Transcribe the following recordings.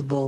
possible.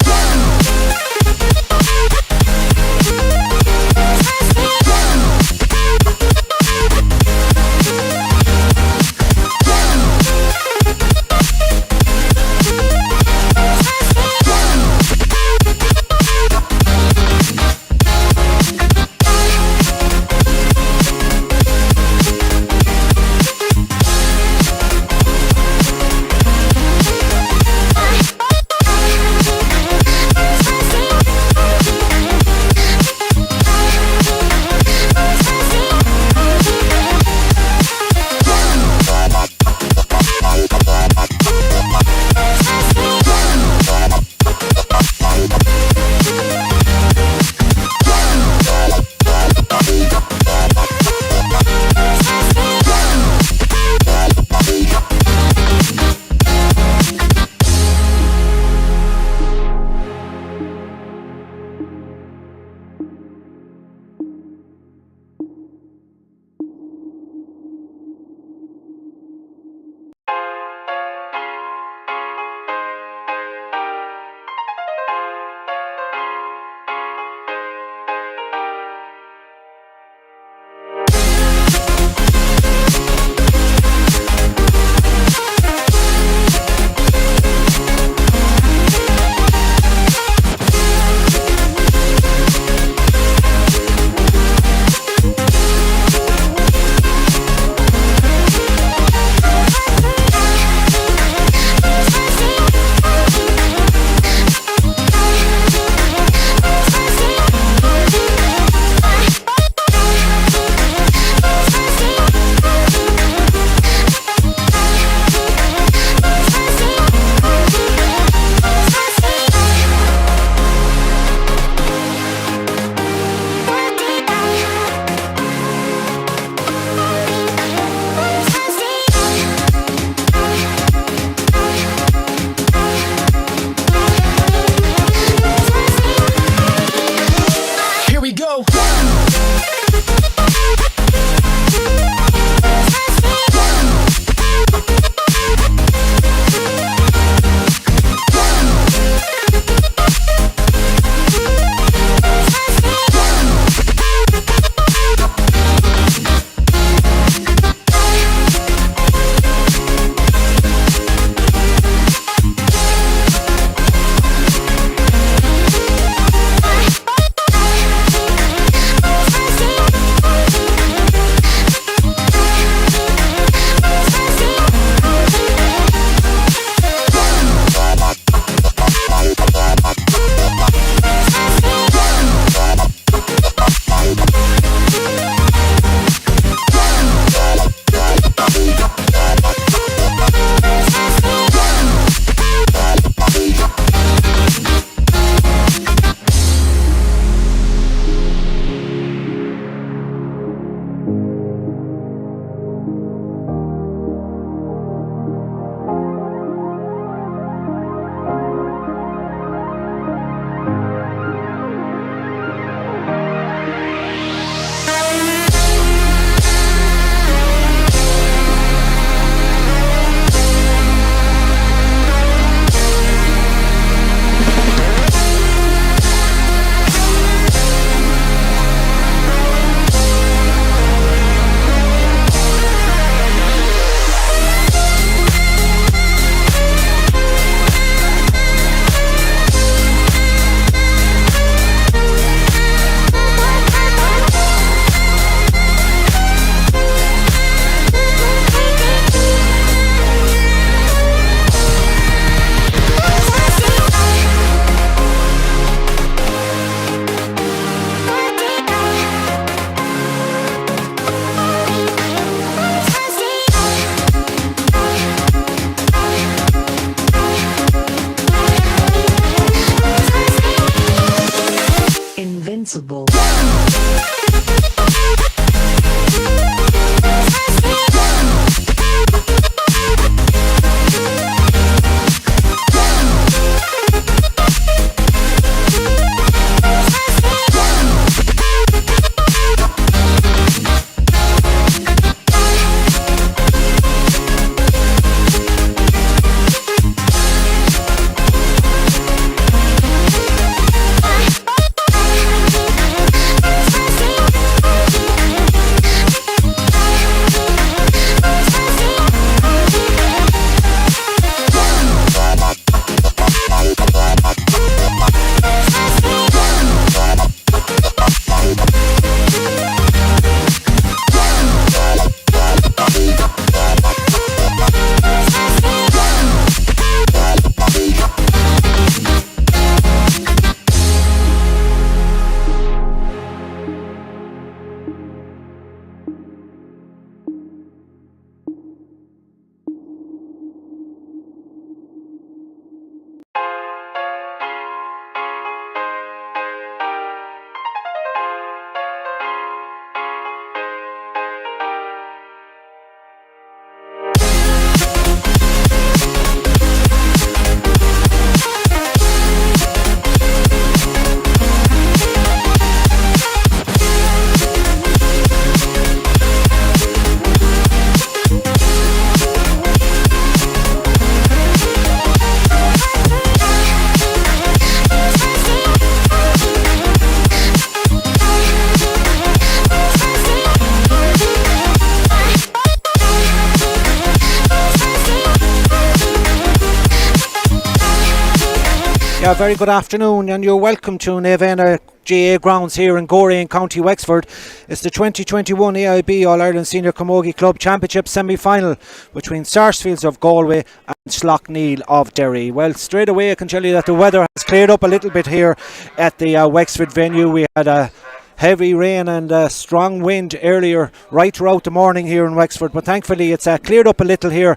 Yeah, very good afternoon, and you're welcome to Nevena GA grounds here in Gorey in County Wexford. It's the 2021 AIB All-Ireland Senior Camogie Club Championship semi-final between Sarsfields of Galway and Slaughtneil of Derry. Well, straight away I can tell you that the weather has cleared up a little bit here at the Wexford venue. We had a heavy rain and strong wind earlier right throughout the morning here in Wexford, but thankfully it's cleared up a little here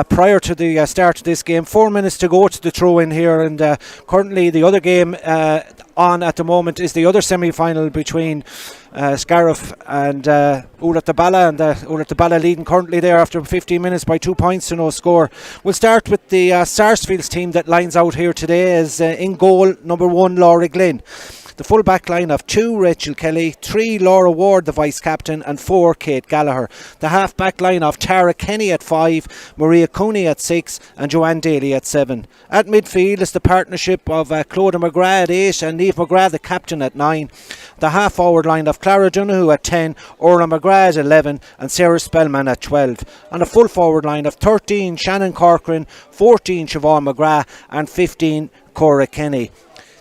prior to the start of this game. 4 minutes to go to the throw-in here, and currently the other game on at the moment is the other semi-final between Scariff and Ulat the Bala, and Ulat the Bala leading currently there after 15 minutes by 2 points to no score. We'll start with the Sarsfields team that lines out here today as in goal, number 1 Laura Glynn. The full back line of 2 Rachel Kelly, 3 Laura Ward the vice captain, and 4 Kate Gallagher. The half back line of Tara Kenny at 5, Maria Cooney at 6 and Joanne Daly at 7. At midfield is the partnership of Clodagh McGrath at 8 and Niamh McGrath the captain at 9. The half forward line of Clara Donoghue at 10, Orla McGrath at 11 and Sarah Spellman at 12. And a full forward line of 13 Shannon Corcoran, 14 Siobhan McGrath and 15 Cora Kenny.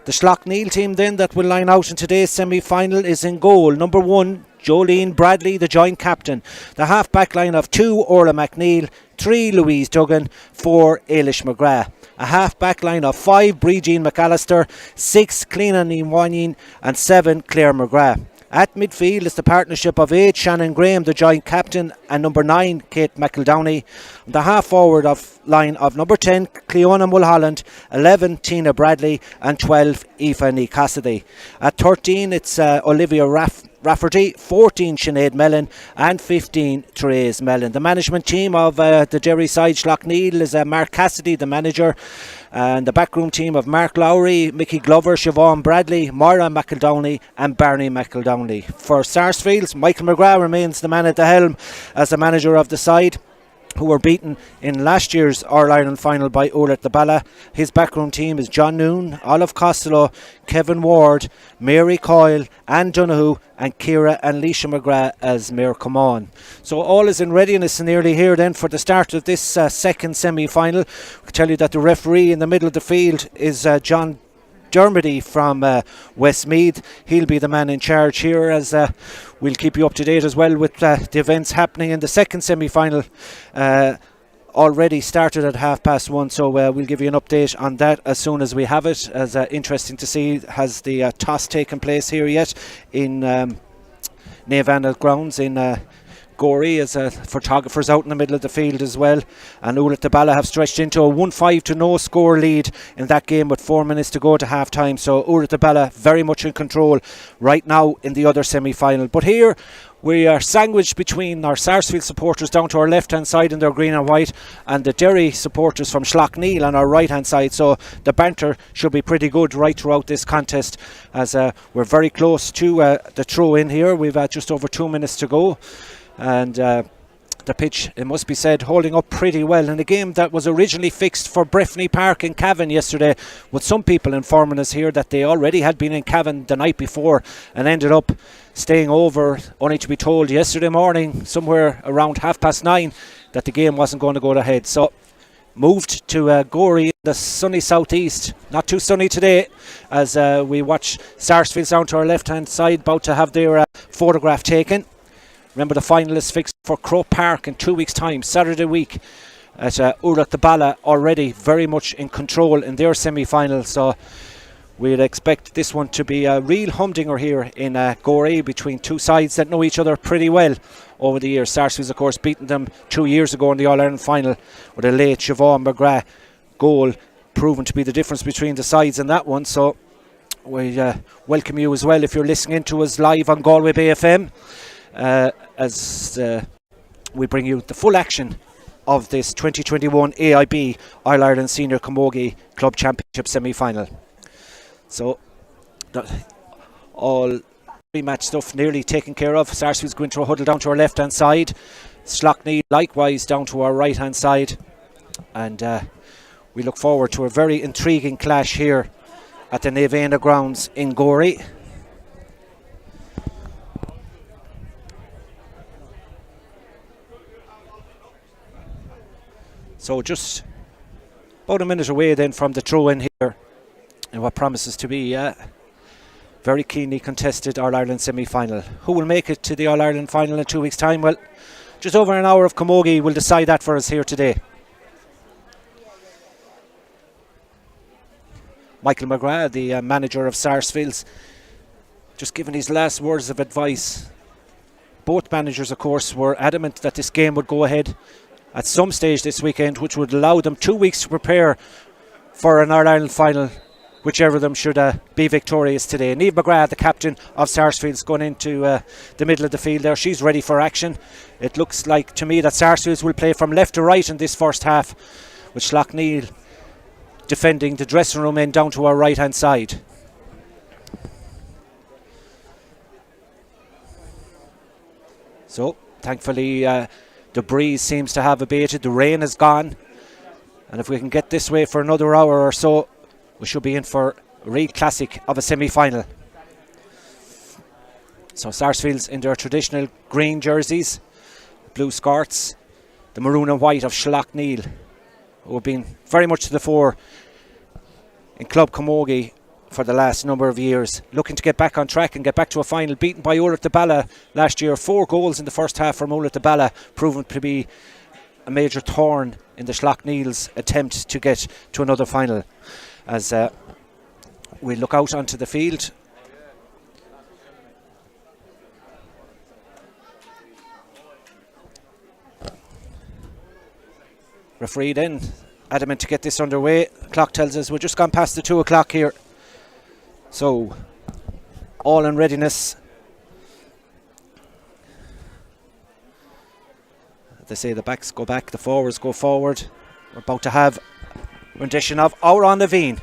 The Slaughtneill team then that will line out in today's semi-final is in goal. Number 1, Jolene Bradley, the joint captain. The half-back line of 2, Orla McNeil, 3, Louise Duggan, 4, Ailish McGrath. A half-back line of 5, Bríd McAllister, 6, Cleena Niamh and 7, Claire McGrath. At midfield is the partnership of 8, Shannon Graham, the joint captain, and number 9, Kate McEldowney. The half-forward line of number 10, Cleona Mulholland, 11, Tina Bradley, and 12, Aoife Cassidy. At 13, it's Olivia Rafferty, 14 Sinead Mellon and 15 Therese Mellon. The management team of the Derry side Slaughtneil is Mark Cassidy, the manager, and the backroom team of Mark Lowry, Mickey Glover, Siobhan Bradley, Moira McEldowney and Barney McEldowney. For Sarsfields, Michael McGrath remains the man at the helm as the manager of the side, who were beaten in last year's All-Ireland final by Ulat the Bala. His backroom team is John Noon, Olive Costello, Kevin Ward, Mary Coyle, Anne Donoghue and Ciara and Leisha McGrath as Mayor Come So all is in readiness nearly here then for the start of this second semi-final. I can tell you that the referee in the middle of the field is John Dermody from Westmeath. He'll be the man in charge here, as we'll keep you up to date as well with the events happening in the second semi-final. Already started at 1:30, so we'll give you an update on that as soon as we have it. As interesting to see, has the toss taken place here yet in Nevena grounds in Gorey, as photographers out in the middle of the field as well. And Ulat the Bala have stretched into a 1-5 to no score lead in that game with 4 minutes to go to half time. So Ulat the Bala very much in control right now in the other semi-final. But here we are sandwiched between our Sarsfield supporters down to our left hand side in their green and white, and the Derry supporters from Slaughtneil on our right hand side. So the banter should be pretty good right throughout this contest, as we're very close to the throw in here. We've just over 2 minutes to go. And the pitch, it must be said, holding up pretty well in a game that was originally fixed for Breffni Park in Cavan yesterday, with some people informing us here that they already had been in Cavan the night before and ended up staying over, only to be told yesterday morning somewhere around 9:30 that the game wasn't going to go ahead. So moved to Gorey in the sunny southeast. Not too sunny today, as we watch Sarsfields down to our left hand side about to have their photograph taken. Remember, the final is fixed for Croke Park in 2 weeks' time, Saturday week, at Ulat the Bala, already very much in control in their semi-final. So we'd expect this one to be a real humdinger here in Gorey between two sides that know each other pretty well over the years. Sarsfields, of course, beaten them 2 years ago in the All-Ireland final with a late Siobhan McGrath goal, proven to be the difference between the sides in that one. So we welcome you as well if you're listening to us live on Galway Bay FM. As we bring you the full action of this 2021 AIB All-Ireland Senior Camogie Club Championship semi-final. So all pre-match stuff nearly taken care of. Sarsfields going to a huddle down to our left hand side, Slaughtneil likewise down to our right hand side, and we look forward to a very intriguing clash here at the Nevena grounds in Gorey. So just about a minute away then from the throw in here in what promises to be very keenly contested All-Ireland semi-final. Who will make it to the All-Ireland final in 2 weeks' time? Well, just over an hour of Camogie will decide that for us here today. Michael McGrath, the manager of Sarsfields, just giving his last words of advice. Both managers, of course, were adamant that this game would go ahead at some stage this weekend, which would allow them 2 weeks to prepare for an All-Ireland final, whichever of them should be victorious today. Niamh McGrath, the captain of Sarsfields, going into the middle of the field there. She's ready for action. It looks like to me that Sarsfields will play from left to right in this first half, with Slaughtneil defending the dressing room end down to our right hand side. So thankfully the breeze seems to have abated, the rain is gone, and if we can get this way for another hour or so, we should be in for a real classic of a semi-final. So Sarsfields in their traditional green jerseys, blue skirts, the maroon and white of Slaughtneil, who have been very much to the fore in Club Camogie for the last number of years, looking to get back on track and get back to a final, beaten by Ullart de Balla last year. 4 goals in the first half from Ullart de Balla, proven to be a major thorn in the Slaughtneil's attempt to get to another final. As we look out onto the field, referee then adamant to get this underway. Clock tells us we're just gone past the 2 o'clock here, so all in readiness. They say the backs go back, the forwards go forward. We're about to have rendition of Our on the Veen.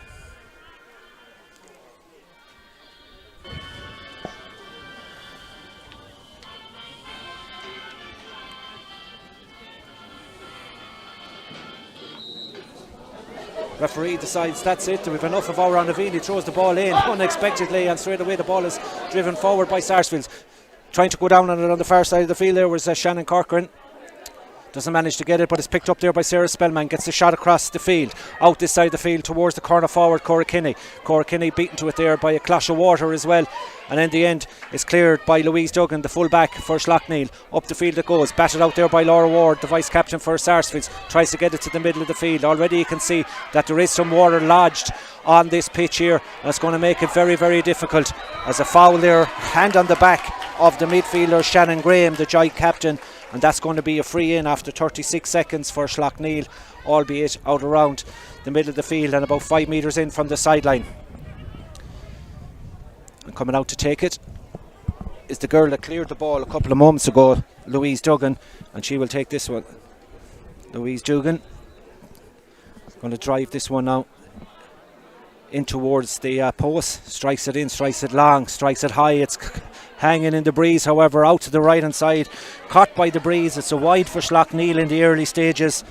Referee decides that's it, we've enough of Our on the Veen. He throws the ball in unexpectedly, and straight away the ball is driven forward by Sarsfields. Trying to go down on it on the far side of the field there was Shannon Corcoran. Doesn't manage to get it, but it's picked up there by Sarah Spellman. Gets the shot across the field, out this side of the field towards the corner forward, Cora Kinney. Cora Kinney beaten to it there by a clash of water as well. And in the end, it's cleared by Louise Duggan, the full back for Slaughtneil. Up the field it goes, batted out there by Laura Ward, the vice captain for Sarsfields. Tries to get it to the middle of the field. Already you can see that there is some water lodged on this pitch here. That's going to make it very, very difficult. As a foul there, hand on the back of the midfielder Shannon Graham, the joint captain. And that's going to be a free in after 36 seconds for Slaughtneil, albeit out around the middle of the field and about 5 metres in from the sideline. And coming out to take it is the girl that cleared the ball a couple of moments ago, Louise Duggan, and she will take this one. Louise Duggan is going to drive this one now in towards the post, strikes it in, strikes it long, strikes it high. It's hanging in the breeze, however, out to the right hand side, caught by the breeze. It's a wide for Slaughtneil in the early stages.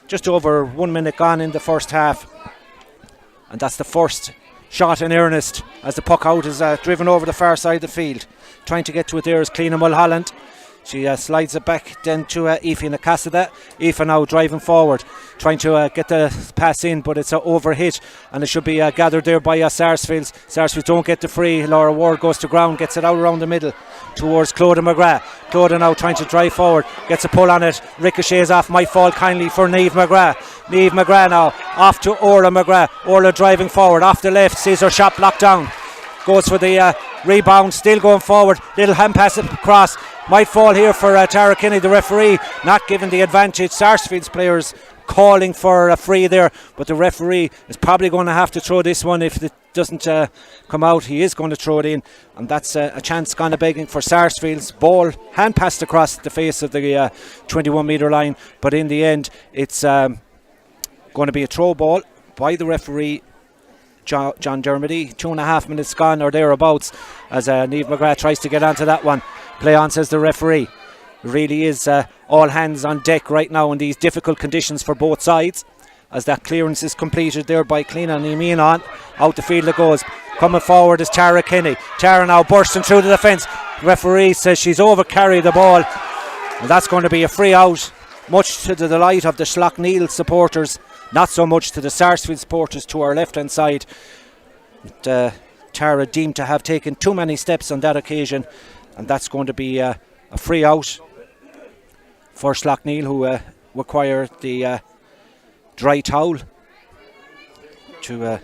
Just over 1 minute gone in the first half, and that's the first shot in earnest as the puck out is driven over the far side of the field. Trying to get to it there is Cleena Mulholland. She slides it back then to Aoife Nakasada. Aoife now driving forward, trying to get the pass in, but it's an overhit, and it should be gathered there by Sarsfields. Sarsfields don't get the free. Laura Ward goes to ground, gets it out around the middle towards Clodagh McGrath. Clodagh now trying to drive forward, gets a pull on it, ricochets off, might fall kindly for Niamh McGrath. Niamh McGrath now off to Orla McGrath. Orla driving forward off the left, sees her shot blocked down, goes for the rebound, still going forward, little hand pass across, might fall here for Tara Kinney. The referee not giving the advantage. Sarsfields players calling for a free there, but the referee is probably going to have to throw this one. If it doesn't come out, he is going to throw it in, and that's a chance gone a begging for Sarsfields. Ball hand passed across the face of the 21 metre line, but in the end it's going to be a throw ball by the referee John Dermody. 2.5 minutes gone or thereabouts as Niamh McGrath tries to get onto that one. Play on, says the referee. It really is all hands on deck right now in these difficult conditions for both sides, as that clearance is completed there by Cleena Niamh on. Out the field it goes. Coming forward is Tara Kinney. Tara now bursting through the defence. The referee says she's overcarried the ball, and that's going to be a free out, much to the delight of the Slaughtneil supporters, not so much to the Sarsfield supporters to our left hand side. Tara deemed to have taken too many steps on that occasion, and that's going to be a free out for Slaughtneil, who require the dry towel to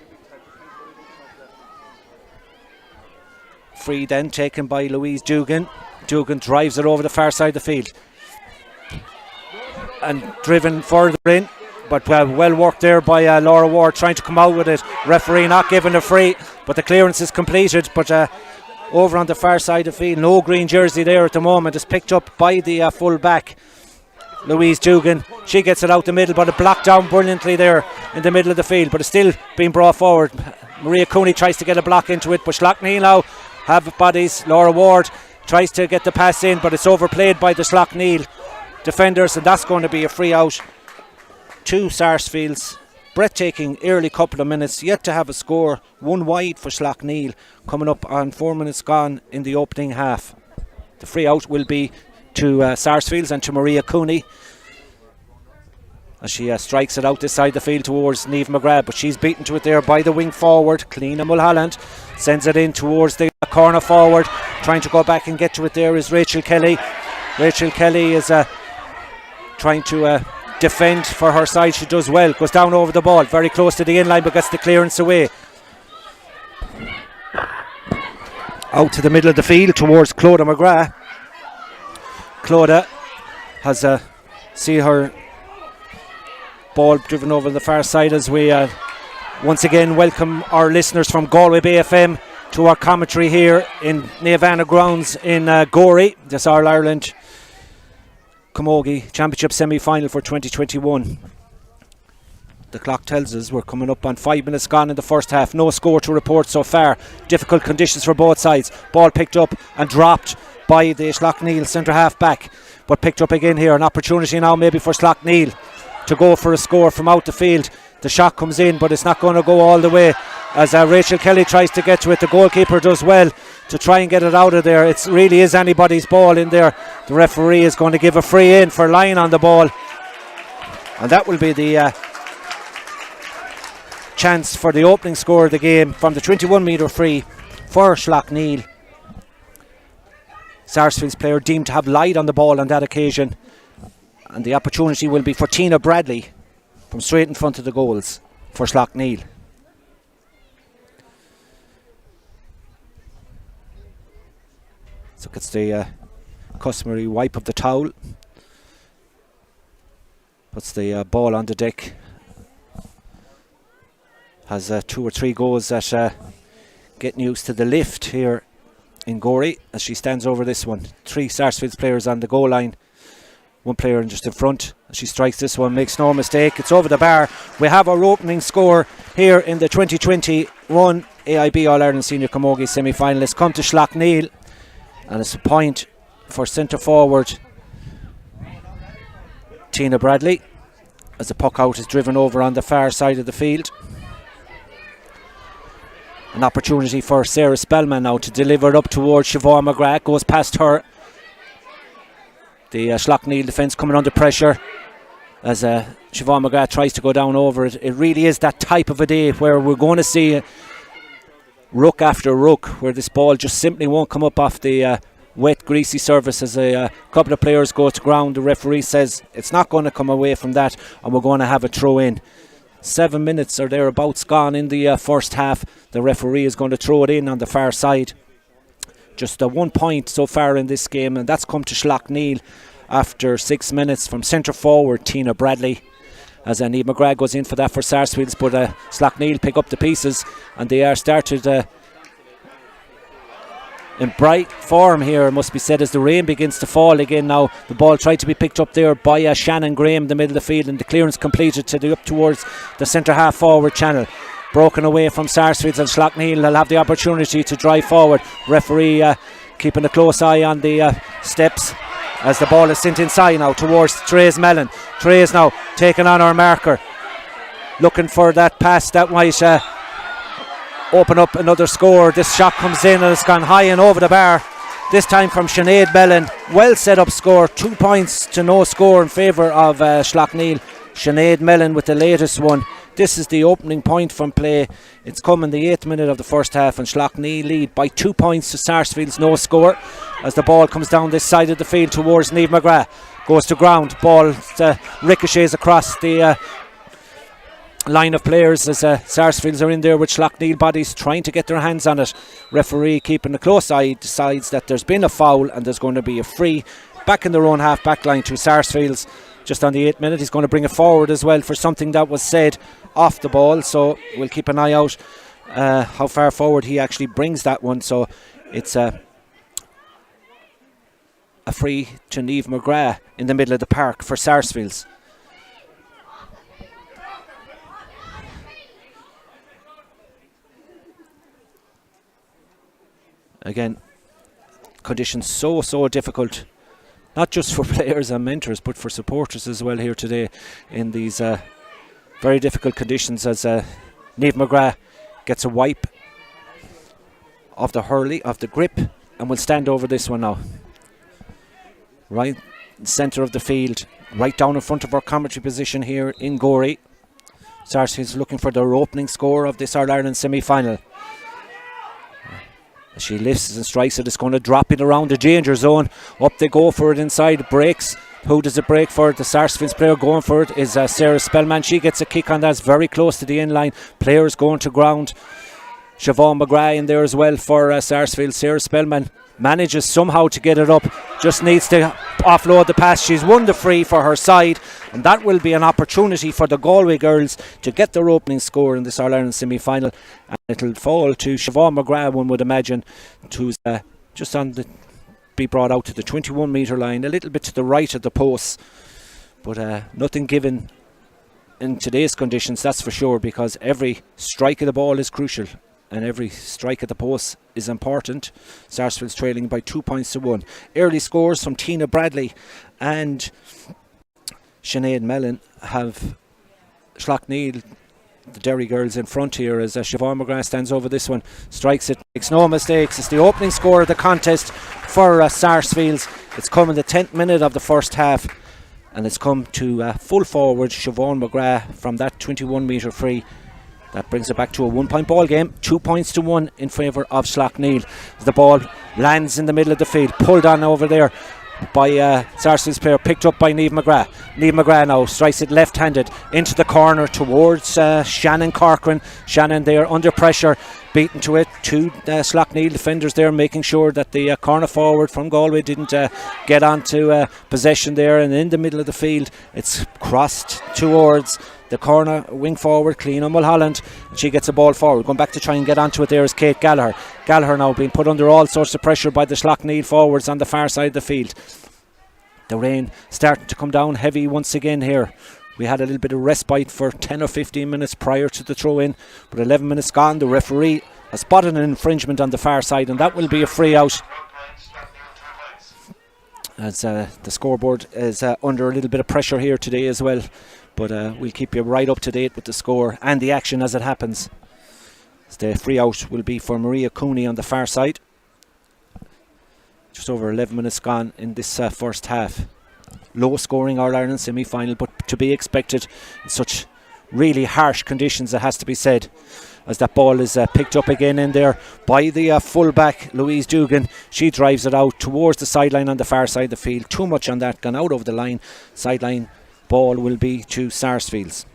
free, then taken by Louise Dugan. Dugan drives it over the far side of the field and driven further in, but well worked there by Laura Ward, trying to come out with it. Referee not giving a free, but the clearance is completed. But over on the far side of the field, no green jersey there at the moment. It's picked up by the full back, Louise Dugan. She gets it out the middle, but it blocked down brilliantly there in the middle of the field, but it's still being brought forward. Maria Cooney tries to get a block into it, but Slaughtneil now have bodies. Laura Ward tries to get the pass in, but it's overplayed by the Slaughtneil defenders, and that's going to be a free out to Sarsfields. Breathtaking early couple of minutes, yet to have a score. One wide for Slaughtneil, coming up on 4 minutes gone in the opening half. The free out will be to Sarsfields and to Maria Cooney as she strikes it out this side of the field towards Niamh McGrath, but she's beaten to it there by the wing forward. Cleena Mulholland sends it in towards the corner forward. Trying to go back and get to it there is Rachel Kelly. Rachel Kelly is trying to defend for her side. She does well, goes down over the ball, very close to the in line, but gets the clearance away. Out to the middle of the field towards Clodagh McGrath. Clodagh has see her ball driven over the far side as we once again welcome our listeners from Galway Bay FM to our commentary here in Navanna grounds in Gorey. This All-Ireland Camogie Championship semi-final for 2021. The clock tells us we're coming up on 5 minutes gone in the first half. No score to report so far. Difficult conditions for both sides. Ball picked up and dropped by the Slaughtneil centre half back, but picked up again here. An opportunity now maybe for Slaughtneil to go for a score from out the field. The shot comes in, but it's not going to go all the way as Rachel Kelly tries to get to it. The goalkeeper does well to try and get it out of there. It really is anybody's ball in there. The referee is going to give a free in for lying on the ball, and that will be the chance for the opening score of the game from the 21 metre free for Slaughtneil. Sarsfields player deemed to have lied on the ball on that occasion, and the opportunity will be for Tina Bradley from straight in front of the goals for Slaughtneil. So gets the customary wipe of the towel, puts the ball on the deck, has 2 or 3 goals that getting used to the lift here in Gorey as she stands over this one. 3 Sarsfields players on the goal line, 1 player just in front. She strikes this one, makes no mistake, it's over the bar. We have our opening score here in the 2021 AIB All-Ireland Senior Camogie semi-finalists. Come to Slaughtneil, and it's a point for centre forward Tina Bradley as the puck out is driven over on the far side of the field. An opportunity for Sarah Spellman now to deliver it up towards Siobhan McGrath. Goes past her. The Slaughtneil defence coming under pressure as Siobhan McGrath tries to go down over it. It really is that type of a day where we're going to see ruck after ruck, where this ball just simply won't come up off the wet, greasy surface as a couple of players go to ground. The referee says it's not going to come away from that, and we're going to have a throw in. 7 minutes or thereabouts gone in the first half. The referee is going to throw it in on the far side. Just 1 point so far in this game, and that's come to Slaughtneil after 6 minutes from centre forward Tina Bradley. As Niamh McGrath goes in for that for Sarsfields, but Slaughtneil pick up the pieces, and they are started in bright form here, must be said, as the rain begins to fall again now. The ball tried to be picked up there by Shannon Graham in the middle of the field, and the clearance completed to up towards the centre half forward channel. Broken away from Sarsfields, and Slaughtneil will have the opportunity to drive forward. Referee keeping a close eye on the steps as the ball is sent inside now towards Therese Mellon. Therese now taking on her marker, looking for that pass that might open up another score. This shot comes in and it's gone high and over the bar, this time from Sinead Mellon. Well set up score, 2 points to no score in favour of Slaughtneil. Sinead Mellon with the latest one. This is the opening point from play. It's come in the 8th minute of the first half, and Slaughtneill lead by 2 points to Sarsfields, no score, as the ball comes down this side of the field towards Niamh McGrath. Goes to ground, ball ricochets across the line of players as Sarsfields are in there with Slaughtneill bodies trying to get their hands on it. Referee keeping a close eye decides that there's been a foul and there's going to be a free back in their own half back line to Sarsfields. Just on the 8th minute, he's going to bring it forward as well for something that was said off the ball, so we'll keep an eye out how far forward he actually brings that one. So it's a free to Niamh McGrath in the middle of the park for Sarsfields. Again, conditions so difficult, not just for players and mentors but for supporters as well here today in these very difficult conditions, as Niamh McGrath gets a wipe of the hurley, of the grip, and will stand over this one now. Right in the centre of the field, right down in front of our commentary position here in Gorey. Sarsfields looking for their opening score of this All-Ireland semi-final. As she lifts and strikes it, it's going to drop it around the danger zone. Up they go for it inside, breaks. Who does it break for? The Sarsfields player going for it is Sarah Spellman. She gets a kick on that, it's very close to the end line. Players going to ground. Siobhan McGrath in there as well for Sarsfield. Sarah Spellman manages somehow to get it up, just needs to offload the pass. She's won the free for her side, and that will be an opportunity for the Galway girls to get their opening score in this All-Ireland semi-final, and it'll fall to Siobhan McGrath, one would imagine, who's just on the be brought out to the 21 metre line, a little bit to the right of the post, but nothing given in today's conditions, that's for sure, because every strike of the ball is crucial and every strike at the post is important. Sarsfields trailing by 2 points to 1. Early scores from Tina Bradley and Sinead Mellon have Slaughtneil, the Derry girls, in front here as Siobhan McGrath stands over this one, strikes it, makes no mistakes. It's the opening score of the contest for Sarsfields. It's come in the 10th minute of the first half, and it's come to full forward Siobhan McGrath from that 21 metre free. That brings it back to a 1 point ball game, 2 points to 1 in favour of Slaughtneil. The ball lands in the middle of the field, pulled on over there by Sarsfields player, picked up by Niamh McGrath. Niamh McGrath now strikes it left-handed into the corner towards Shannon Corcoran. Shannon there under pressure, beaten to it. Two Slaughtneil defenders there making sure that the corner forward from Galway didn't get onto possession there, and in the middle of the field it's crossed towards the corner wing forward, Clean Mulholland. She gets a ball forward, going back to try and get onto it there is Kate Gallagher. Gallagher now being put under all sorts of pressure by the Slaughtneil forwards on the far side of the field. The rain starting to come down heavy once again here. We had a little bit of respite for 10 or 15 minutes prior to the throw in, but 11 minutes gone. The referee has spotted an infringement on the far side, and that will be a free out, as the scoreboard is under a little bit of pressure here today as well. But we'll keep you right up to date with the score and the action as it happens. The free out will be for Maria Cooney on the far side. Just over 11 minutes gone in this first half. Low scoring All-Ireland semi-final, but to be expected in such really harsh conditions, it has to be said, as that ball is picked up again in there by the full-back Louise Dugan. She drives it out towards the sideline on the far side of the field. Too much on that, gone out over the line. Sideline ball will be to Sarsfields.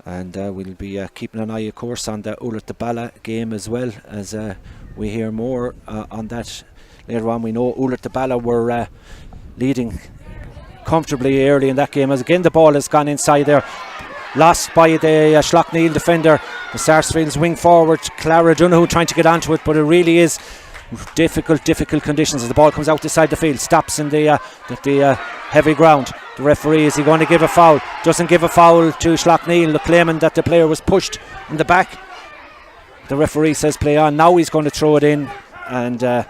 And we'll be keeping an eye, of course, on the Ullart the Bala game as well, as we hear more on that later on. We know Ullart the Bala were leading comfortably early in that game, as again the ball has gone inside there, lost by the Slaughtneil defender. The Sarsfields wing forward Clara Donoghue trying to get onto it, but it really is difficult conditions as the ball comes out this side of the field, stops in the heavy ground. The referee, is he going to give a foul? Doesn't give a foul to Slaughtneil, claiming that the player was pushed in the back. The referee says play on. Now he's going to throw it in, and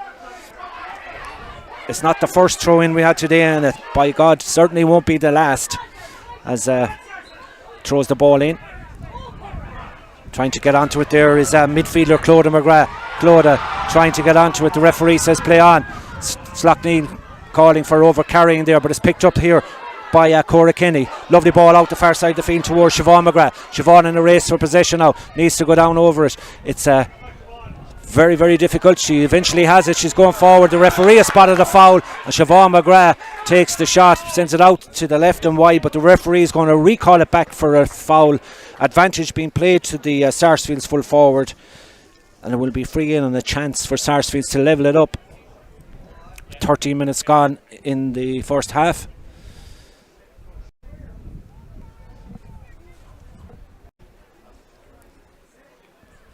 it's not the first throw in we had today, and it, by God, certainly won't be the last, as throws the ball in. Trying to get onto it there is midfielder Clodagh McGrath. Clodagh trying to get onto it. The referee says play on. Slaughtneil calling for over carrying there, but it's picked up here by Cora Kenny. Lovely ball out the far side of the field towards Siobhan McGrath. Siobhan in a race for possession now, needs to go down over it. It's very, very difficult. She eventually has it. She's going forward. The referee has spotted a foul, and Siobhan McGrath takes the shot, sends it out to the left and wide, but the referee is going to recall it back for a foul. Advantage being played to the Sarsfields full forward, and it will be free in and a chance for Sarsfields to level it up. 13 minutes gone in the first half.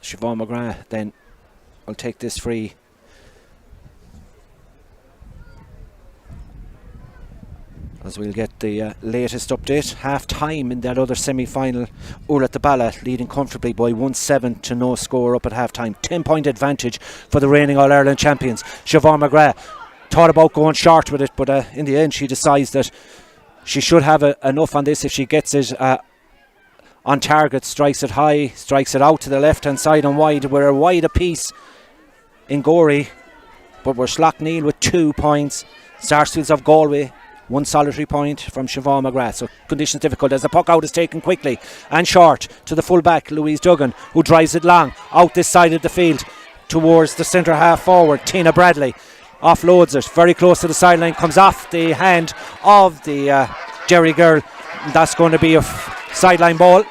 Siobhan McGrath then will take this free. As we'll get the latest update. Half time in that other semi-final. Ulla Tabala leading comfortably by 1-7 to no score up at half time. 10-point advantage for the reigning All-Ireland champions. Siobhan McGrath thought about going short with it, but in the end she decides that she should have enough on this if she gets it on target. Strikes it high, strikes it out to the left hand side and wide. We're wide a piece in Gorey, but we're Slaughtneil with 2 points. Sarsfields of Galway 1 solitary point from Siobhan McGrath. So conditions difficult as the puck out is taken quickly and short to the full back Louise Duggan, who drives it long out this side of the field towards the centre half forward. Tina Bradley offloads it very close to the sideline, comes off the hand of the Jerry girl, and that's going to be a sideline ball.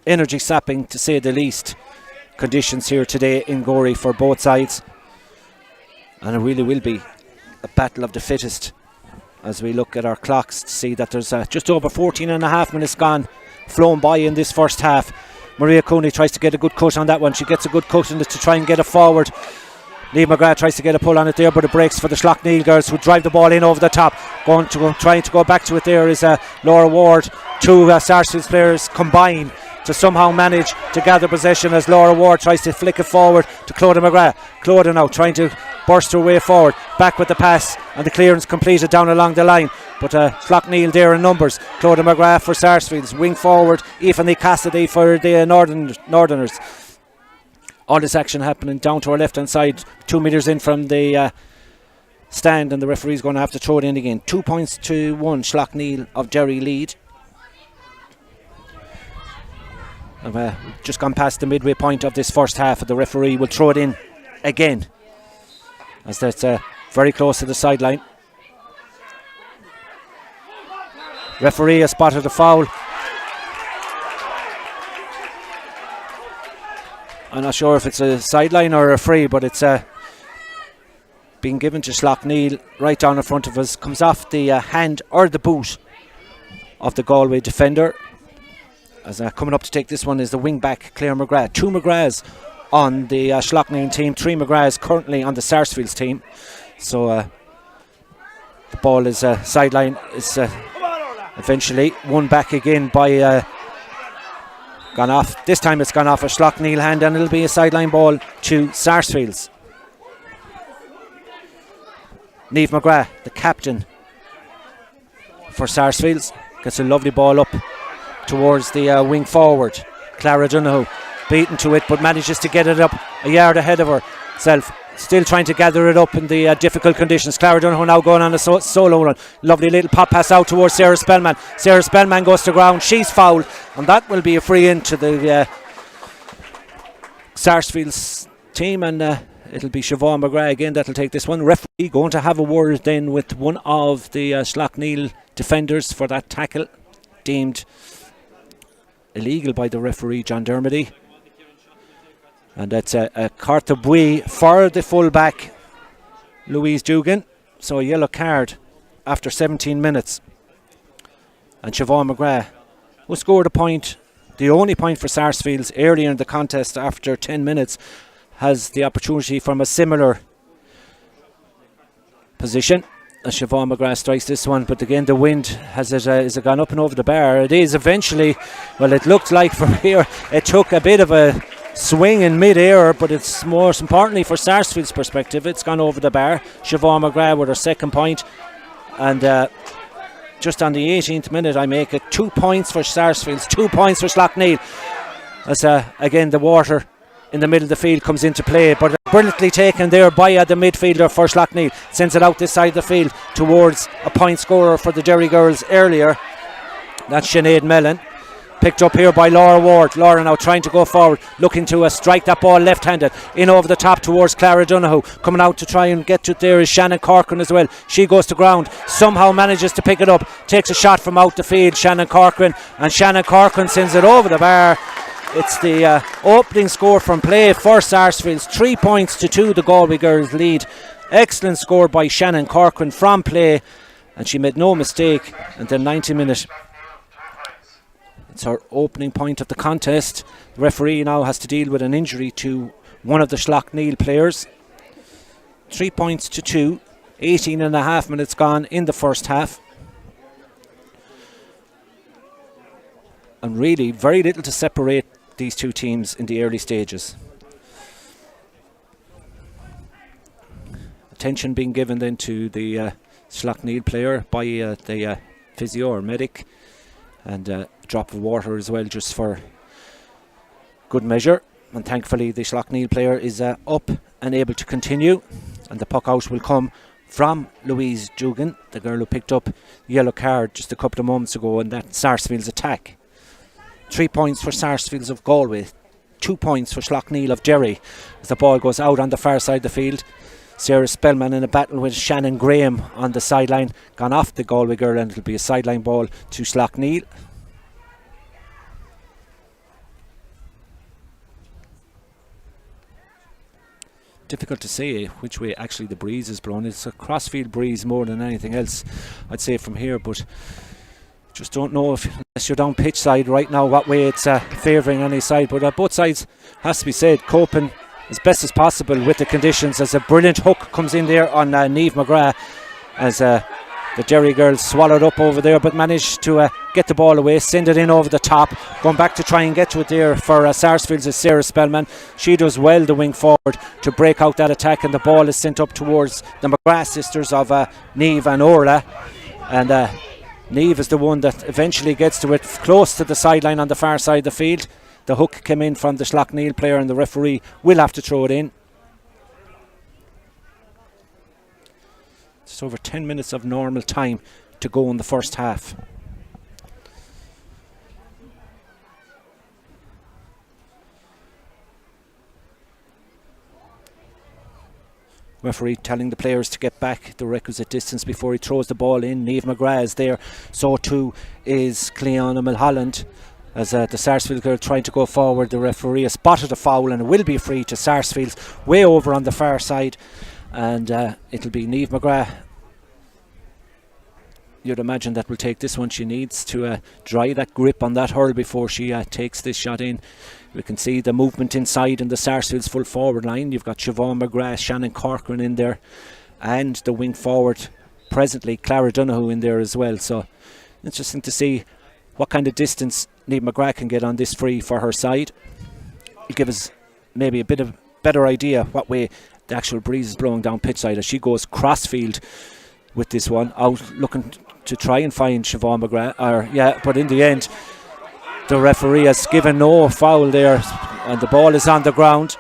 Energy sapping to say the least conditions here today in Gorey for both sides, and it really will be a battle of the fittest as we look at our clocks to see that there's just over 14 and a half minutes gone, flown by in this first half. Maria Cooney tries to get a good cut on that one. She gets a good cut on it to try and get it forward. Liam McGrath tries to get a pull on it there, but it breaks for the Slaughtneil girls, who drive the ball in over the top. Trying to go back to it there is Laura Ward. Two Sarsfields players combine to somehow manage to gather possession as Laura Ward tries to flick it forward to Clodagh McGrath. Clodagh now trying to burst her way forward, back with the pass, and the clearance completed down along the line, but Slaughtneil there in numbers. Clodagh McGrath for Sarsfields, wing forward Aoife Cassidy for the Northerners. All this action happening down to our left hand side, 2 metres in from the stand, and the referee's going to have to throw it in again. 2 points to 1, Slaughtneil of Derry lead. I've just gone past the midway point of this first half, and the referee will throw it in again, as that's very close to the sideline. Referee has spotted a foul. I'm not sure if it's a sideline or a free, but it's being given to Slaughtneil right down in front of us. Comes off the hand or the boot of the Galway defender. As coming up to take this one is the wing back Claire McGrath. 2 McGraths on the Slaughtneil team, 3 McGraths currently on the Sarsfields team. So the ball is sideline. Is eventually won back again by gone off. This time it's gone off a Slaughtneil hand, and it'll be a sideline ball to Sarsfields. Niamh McGrath, the captain for Sarsfields, gets a lovely ball up towards the wing forward. Clara Donoghue beaten to it, but manages to get it up a yard ahead of herself. Still trying to gather it up in the difficult conditions. Clara Donoghue now going on a solo run. Lovely little pop pass out towards Sarah Spellman. Sarah Spellman goes to ground. She's fouled, and that will be a free in to the Sarsfields team, and it'll be Siobhan McGrath again that'll take this one. Referee going to have a word then with one of the Slaughtneil defenders for that tackle, deemed illegal by the referee John Dermody, and that's a carte de buis for the full back Louise Dugan. So a yellow card after 17 minutes, and Siobhan McGrath, who scored a point, the only point for Sarsfields earlier in the contest after 10 minutes, has the opportunity from a similar position. Siobhan McGrath strikes this one, but again the wind has it gone up and over the bar. It is eventually, well, it looked like from here it took a bit of a swing in mid-air, but it's more importantly for Sarsfield's perspective, it's gone over the bar. Siobhan McGrath with her second point, and just on the 18th minute I make it 2 points for Sarsfields, 2 points for Slaughtneil, as again the water in the middle of the field comes into play, but brilliantly taken there by the midfielder for Slaughtneil. Sends it out this side of the field towards a point scorer for the Derry girls earlier. That's Sinead Mellon. Picked up here by Laura Ward. Laura now trying to go forward, looking to strike that ball left-handed in over the top towards Clara Donoghue. Coming out to try and get to it there is Shannon Corcoran as well. She goes to ground, somehow manages to pick it up, takes a shot from out the field, Shannon Corcoran, and Shannon Corcoran sends it over the bar. It's the opening score from play for Sarsfields. 3 points to 2, the Galway girls lead. Excellent score by Shannon Corcoran from play, and she made no mistake. And then 90 minutes. It's her opening point of the contest. The referee now has to deal with an injury to one of the Slaughtneil players. 3 points to 2. 18 and a half minutes gone in the first half. And really very little to separate these two teams in the early stages. Attention being given then to the Slaughtneil player by the physio or medic, and a drop of water as well, just for good measure. And thankfully the Slaughtneil player is up and able to continue, and the puck out will come from Louise Dugan, the girl who picked up the yellow card just a couple of moments ago in that Sarsfields attack. 3 points for Sarsfields of Galway, 2 points for Slaughtneil of Derry, as the ball goes out on the far side of the field. Sarah Spellman in a battle with Shannon Graham on the sideline, gone off the Galway girl, and it'll be a sideline ball to Slaughtneil. Difficult to say which way actually the breeze is blowing. It's a crossfield breeze more than anything else, I'd say, from here, but just don't know if, unless you're down pitch side right now, what way it's favouring any side. But both sides, has to be said, coping as best as possible with the conditions, as a brilliant hook comes in there on Niamh McGrath, as the Derry girls swallowed up over there, but managed to get the ball away, send it in over the top. Going back to try and get to it there for Sarsfields is Sarah Spellman. She does well, the wing forward, to break out that attack, and the ball is sent up towards the McGrath sisters of Niamh and Orla. And Niamh is the one that eventually gets to it, close to the sideline on the far side of the field. The hook came in from the Slaughtneil player, and the referee will have to throw it in. It's over 10 minutes of normal time to go in the first half. Referee telling the players to get back the requisite distance before he throws the ball in. Niamh McGrath is there, so too is Cleona Mulholland. As the Sarsfield girl trying to go forward, the referee has spotted a foul, and it will be free to Sarsfields, way over on the far side. And it'll be Niamh McGrath, you'd imagine, that will take this one. She needs to dry that grip on that hurl before she takes this shot in. We can see the movement inside in the Sarsfields full forward line. You've got Siobhan McGrath, Shannon Corcoran in there, and the wing forward presently Clara Donoghue in there as well. So interesting to see what kind of distance Niamh McGrath can get on this free for her side. It'll give us maybe a bit of better idea what way the actual breeze is blowing down pitch side, as she goes crossfield with this one, out looking to try and find Siobhan McGrath. But in the end, the referee has given no foul there, and the ball is on the ground,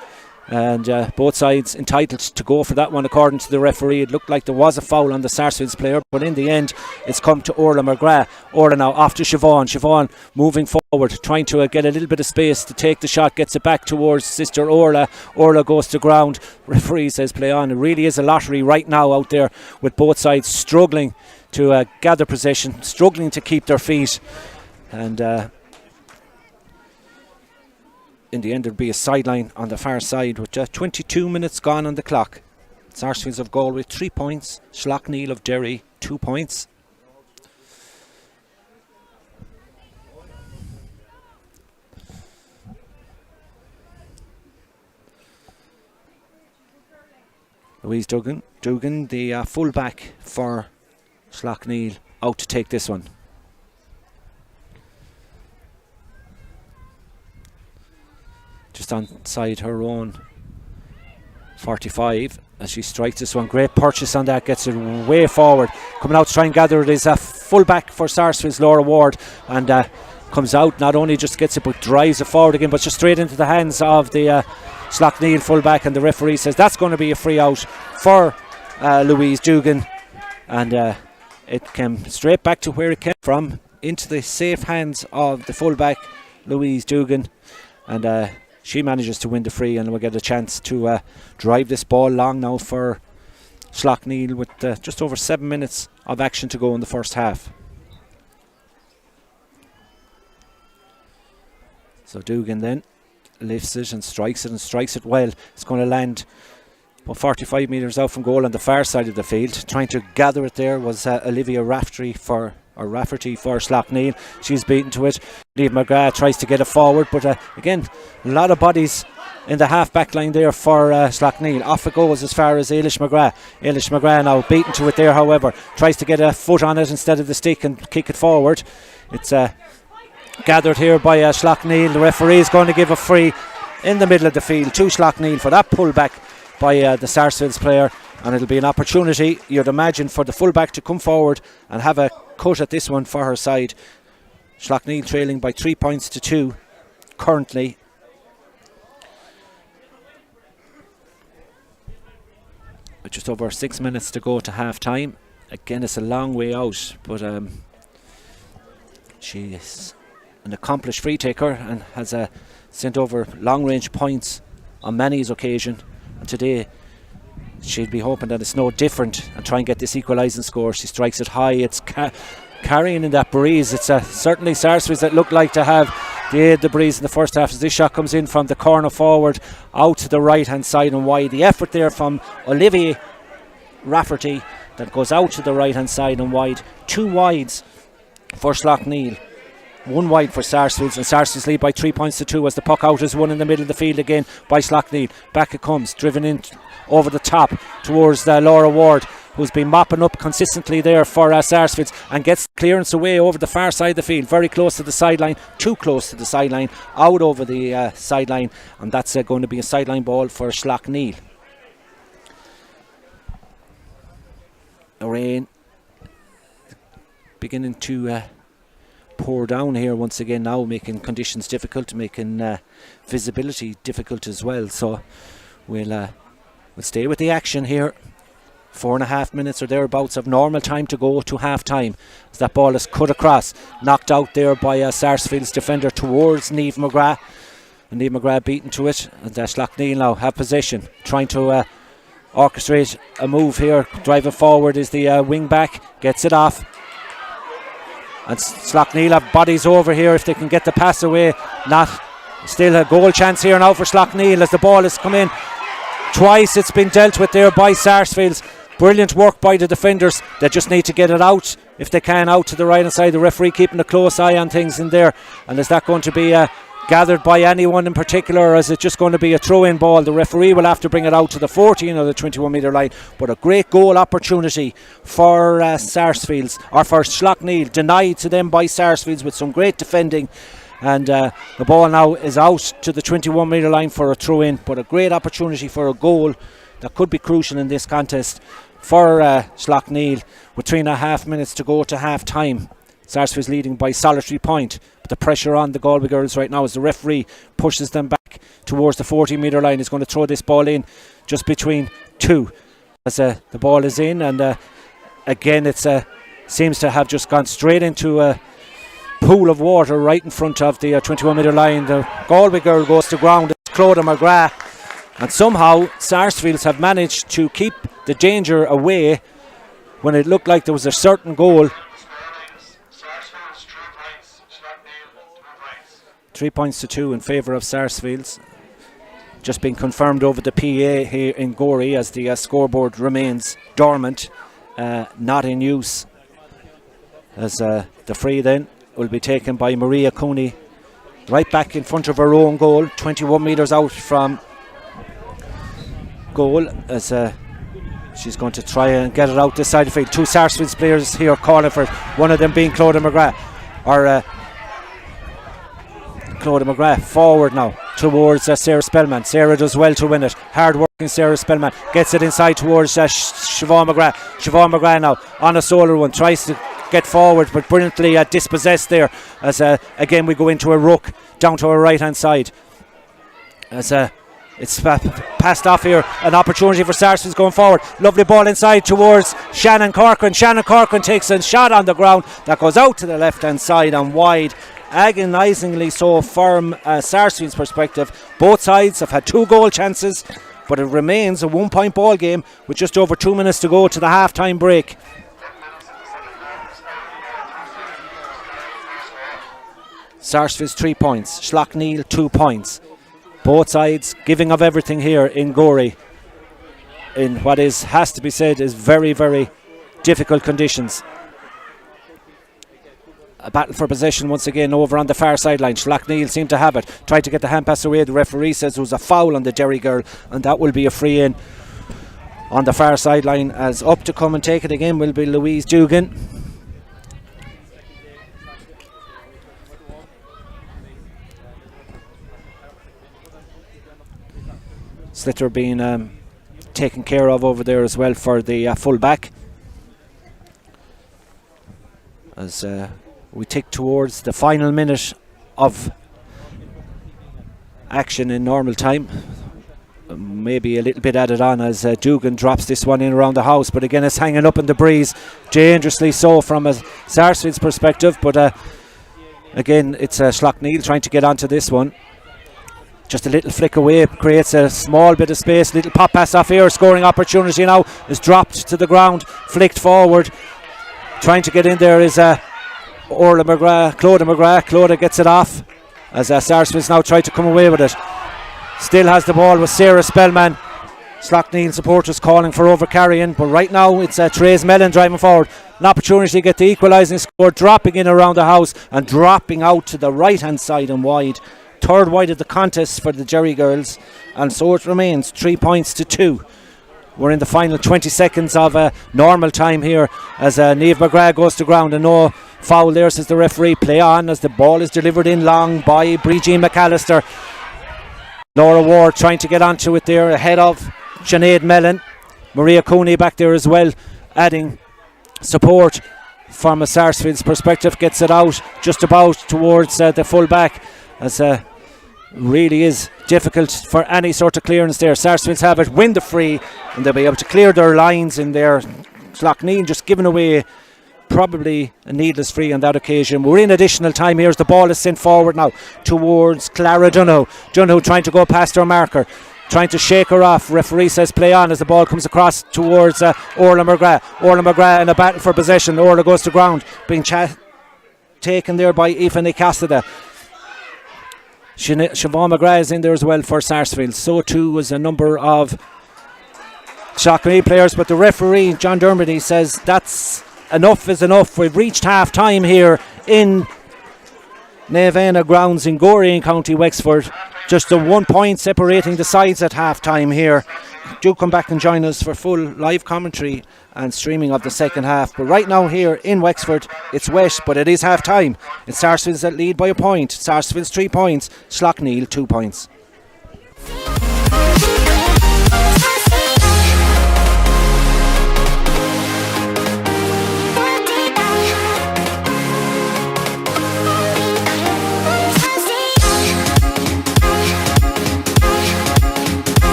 and both sides entitled to go for that one according to the referee. It looked like there was a foul on the Sarsfields player, but in the end it's come to Orla McGrath. Orla now off to Siobhan moving forward, trying to get a little bit of space to take the shot, gets it back towards sister Orla. Orla goes to ground, referee says play on. It really is a lottery right now out there, with both sides struggling to gather possession, struggling to keep their feet, and in the end there'll be a sideline on the far side with 22 minutes gone on the clock. Sarsfields of Galway 3 points, Slaughtneil of Derry 2 points. Louise Dugan, the full-back for Slaughtneil, out to take this one. Just inside her own 45 as she strikes this one. Great purchase on that, gets it way forward. Coming out to try and gather it is a full-back for Sarsfields, Laura Ward, and comes out, not only just gets it but drives it forward again, but just straight into the hands of the Slaughtneill full-back, and the referee says that's going to be a free out for Louise Dugan, and it came straight back to where it came from, into the safe hands of the full-back Louise Dugan, and she manages to win the free, and we'll get a chance to drive this ball long now for Slaughtneill with just over 7 minutes of action to go in the first half. So Dugan then lifts it and strikes it well. It's going to land about 45 metres out from goal on the far side of the field. Trying to gather it there was Olivia Rafferty for Slaughtneill. She's beaten to it. Liv McGrath tries to get it forward, but again, a lot of bodies in the half back line there for Slaughtneill. Off it goes as far as Ailish McGrath. Ailish McGrath now beaten to it there, however. Tries to get a foot on it instead of the stick and kick it forward. It's gathered here by Slaughtneill. The referee is going to give a free in the middle of the field to Slaughtneill for that pullback by the Sarsfields player, and it'll be an opportunity, you'd imagine, for the fullback to come forward and have a cut at this one for her side. Slaughtneill trailing by 3 points to 2 currently. With just over 6 minutes to go to half time. Again, it's a long way out, but she is an accomplished free taker and has sent over long range points on many occasion, and today she'd be hoping that it's no different and try and get this equalising score. She strikes it high. It's carrying in that breeze. It's certainly Sarsfields that look like to have the breeze in the first half, as this shot comes in from the corner forward out to the right hand side and wide. The effort there from Olivia Rafferty that goes out to the right hand side and wide. 2 wides for Slaughtneill, 1 wide for Sarsfields, and Sarsfields lead by 3 points to 2 as the puck out is won in the middle of the field again by Slaughtneill. Back it comes, driven in over the top towards Laura Ward, who's been mopping up consistently there for Sarsfields, and gets clearance away over the far side of the field, very close to the sideline, too close to the sideline, out over the sideline, and that's going to be a sideline ball for Slaughtneill. The rain beginning to pour down here once again now, making conditions difficult, making visibility difficult as well. So we'll stay with the action here. 4.5 minutes or thereabouts of normal time to go to half time, as that ball is cut across, knocked out there by Sarsfield's defender towards Niamh McGrath, and Niamh McGrath beaten to it, and Slaughtneill now have possession, trying to orchestrate a move here. Driving forward is the wing back, gets it off, and Slaughtneill have bodies over here if they can get the pass away. Not still a goal chance here now for Slaughtneill as the ball has come in twice. It's been dealt with there by Sarsfields. Brilliant work by the defenders. They just need to get it out, if they can, out to the right hand side. The referee keeping a close eye on things in there. And is that going to be gathered by anyone in particular, or is it just going to be a throw-in ball? The referee will have to bring it out to the 14 or the 21 metre line. But a great goal opportunity for Sarsfields, or for Slaughtneill, denied to them by Sarsfields with some great defending. And the ball now is out to the 21 metre line for a throw-in, but a great opportunity for a goal that could be crucial in this contest for Slaughtneill, with 3.5 minutes to go to half time. Sarsfields leading by solitary point, but the pressure on the Galway girls right now as the referee pushes them back towards the 40 metre line. Is going to throw this ball in just between 2 as the ball is in, and again it seems to have just gone straight into a pool of water right in front of the 21 metre line. The Galway girl goes to ground. It's Clodagh McGrath, and somehow Sarsfields have managed to keep the danger away when it looked like there was a certain goal. 3 points to 2 in favour of Sarsfields. Just been confirmed over the PA here in Gorey as the scoreboard remains dormant, not in use, as the free then will be taken by Maria Cooney, right back in front of her own goal, 21 metres out from goal, as she's going to try and get it out this side of the field. 2 Sarsfields players here calling for it, one of them being Clodagh McGrath, or Clodagh McGrath forward now towards Sarah Spellman. Sarah does well to win it. Hard working Sarah Spellman gets it inside towards Siobhan McGrath. Siobhan McGrath now on a solo one, tries to get forward but brilliantly dispossessed there, as again we go into a ruck down to our right hand side, as It's passed off here. An opportunity for Sarsfields going forward. Lovely ball inside towards Shannon Corcoran. Shannon Corcoran takes a shot on the ground that goes out to the left hand side and wide. Agonisingly so from Sarsfields' perspective. Both sides have had 2 goal chances, but it remains a 1-point ball game with just over 2 minutes to go to the half-time break. Sarsfields 3 points, Slaughtneill 2 points. Both sides giving of everything here in Gorey in what has to be said is very, very difficult conditions. A battle for possession once again over on the far sideline. Slaughtneill seem to have it. Tried to get the hand pass away. The referee says there was a foul on the Derry girl, and that will be a free in on the far sideline. As up to come and take it again will be Louise Dugan. Slitter being taken care of over there as well for the full back. As we tick towards the final minute of action in normal time. Maybe a little bit added on as Dugan drops this one in around the house, but again it's hanging up in the breeze, dangerously so from a Sarsfield's perspective, but again it's Slaughtneill trying to get onto this one. Just a little flick away, creates a small bit of space, little pop pass off here, scoring opportunity now is dropped to the ground, flicked forward. Trying to get in there is Orla McGrath, Clodagh McGrath. Clodagh gets it off as Sarsfields now try to come away with it. Still has the ball with Sarah Spellman. Slaughtneill supporters calling for overcarrying, but right now it's Therese Mellon driving forward. An opportunity to get the equalising score, dropping in around the house and dropping out to the right hand side and wide. Third wide of the contest for the Jerry girls, and so it remains 3 points to 2. We're in the final 20 seconds of normal time here as Niamh McGrath goes to ground, and no foul there, says the referee. Play on as the ball is delivered in long by Bridie McAllister. Laura Ward trying to get onto it there ahead of Sinead Mellon. Maria Cooney back there as well, adding support from a Sarsfield's perspective. Gets it out just about towards the full back as really is difficult for any sort of clearance there. Sarsfields have it, win the free, and they'll be able to clear their lines in there. Slaughtneill just giving away probably a needless free on that occasion. We're in additional time here as the ball is sent forward now towards Clara Donoghue. Donoghue trying to go past her marker, trying to shake her off. Referee says play on as the ball comes across towards Orla McGrath. Orla McGrath in a battle for possession. Orla goes to ground, being taken there by Aoife Nicastida. Siobhan McGrath is in there as well for Sarsfield. So too was a number of Slaughtneill players, but the referee, John Dermody, says that's enough is enough. We've reached half time here in Nevena grounds in Gorey in County Wexford. Just the 1 point separating the sides at half time here. Do come back and join us for full live commentary and streaming of the second half. But right now here in Wexford, it's wet, but it is half time. It's Sarsfields that lead by a point. Sarsfields 3 points, Slaughtneill 2 points.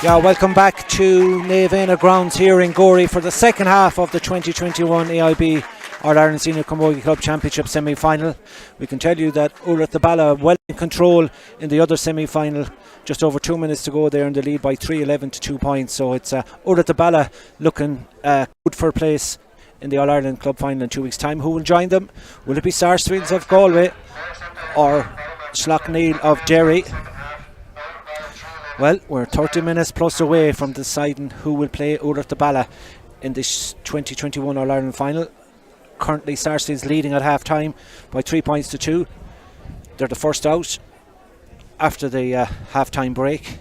Yeah, welcome back to Navenna grounds here in Gorey for the second half of the 2021 AIB All-Ireland Senior Camogie Club Championship semi-final. We can tell you that Ullart the Balla well in control in the other semi-final. Just over 2 minutes to go there in the lead by 3-11 to 2 points. So it's Ullart the Balla looking good for a place in the All-Ireland Club final in 2 weeks' time. Who will join them? Will it be Sarsfields of Galway or Slaughtneil of Derry? Well, we're 30 minutes plus away from deciding who will play Ullart the Balla in this 2021 All-Ireland final. Currently Sarsfields leading at half-time by 3 points to 2. They're the first out after the half-time break,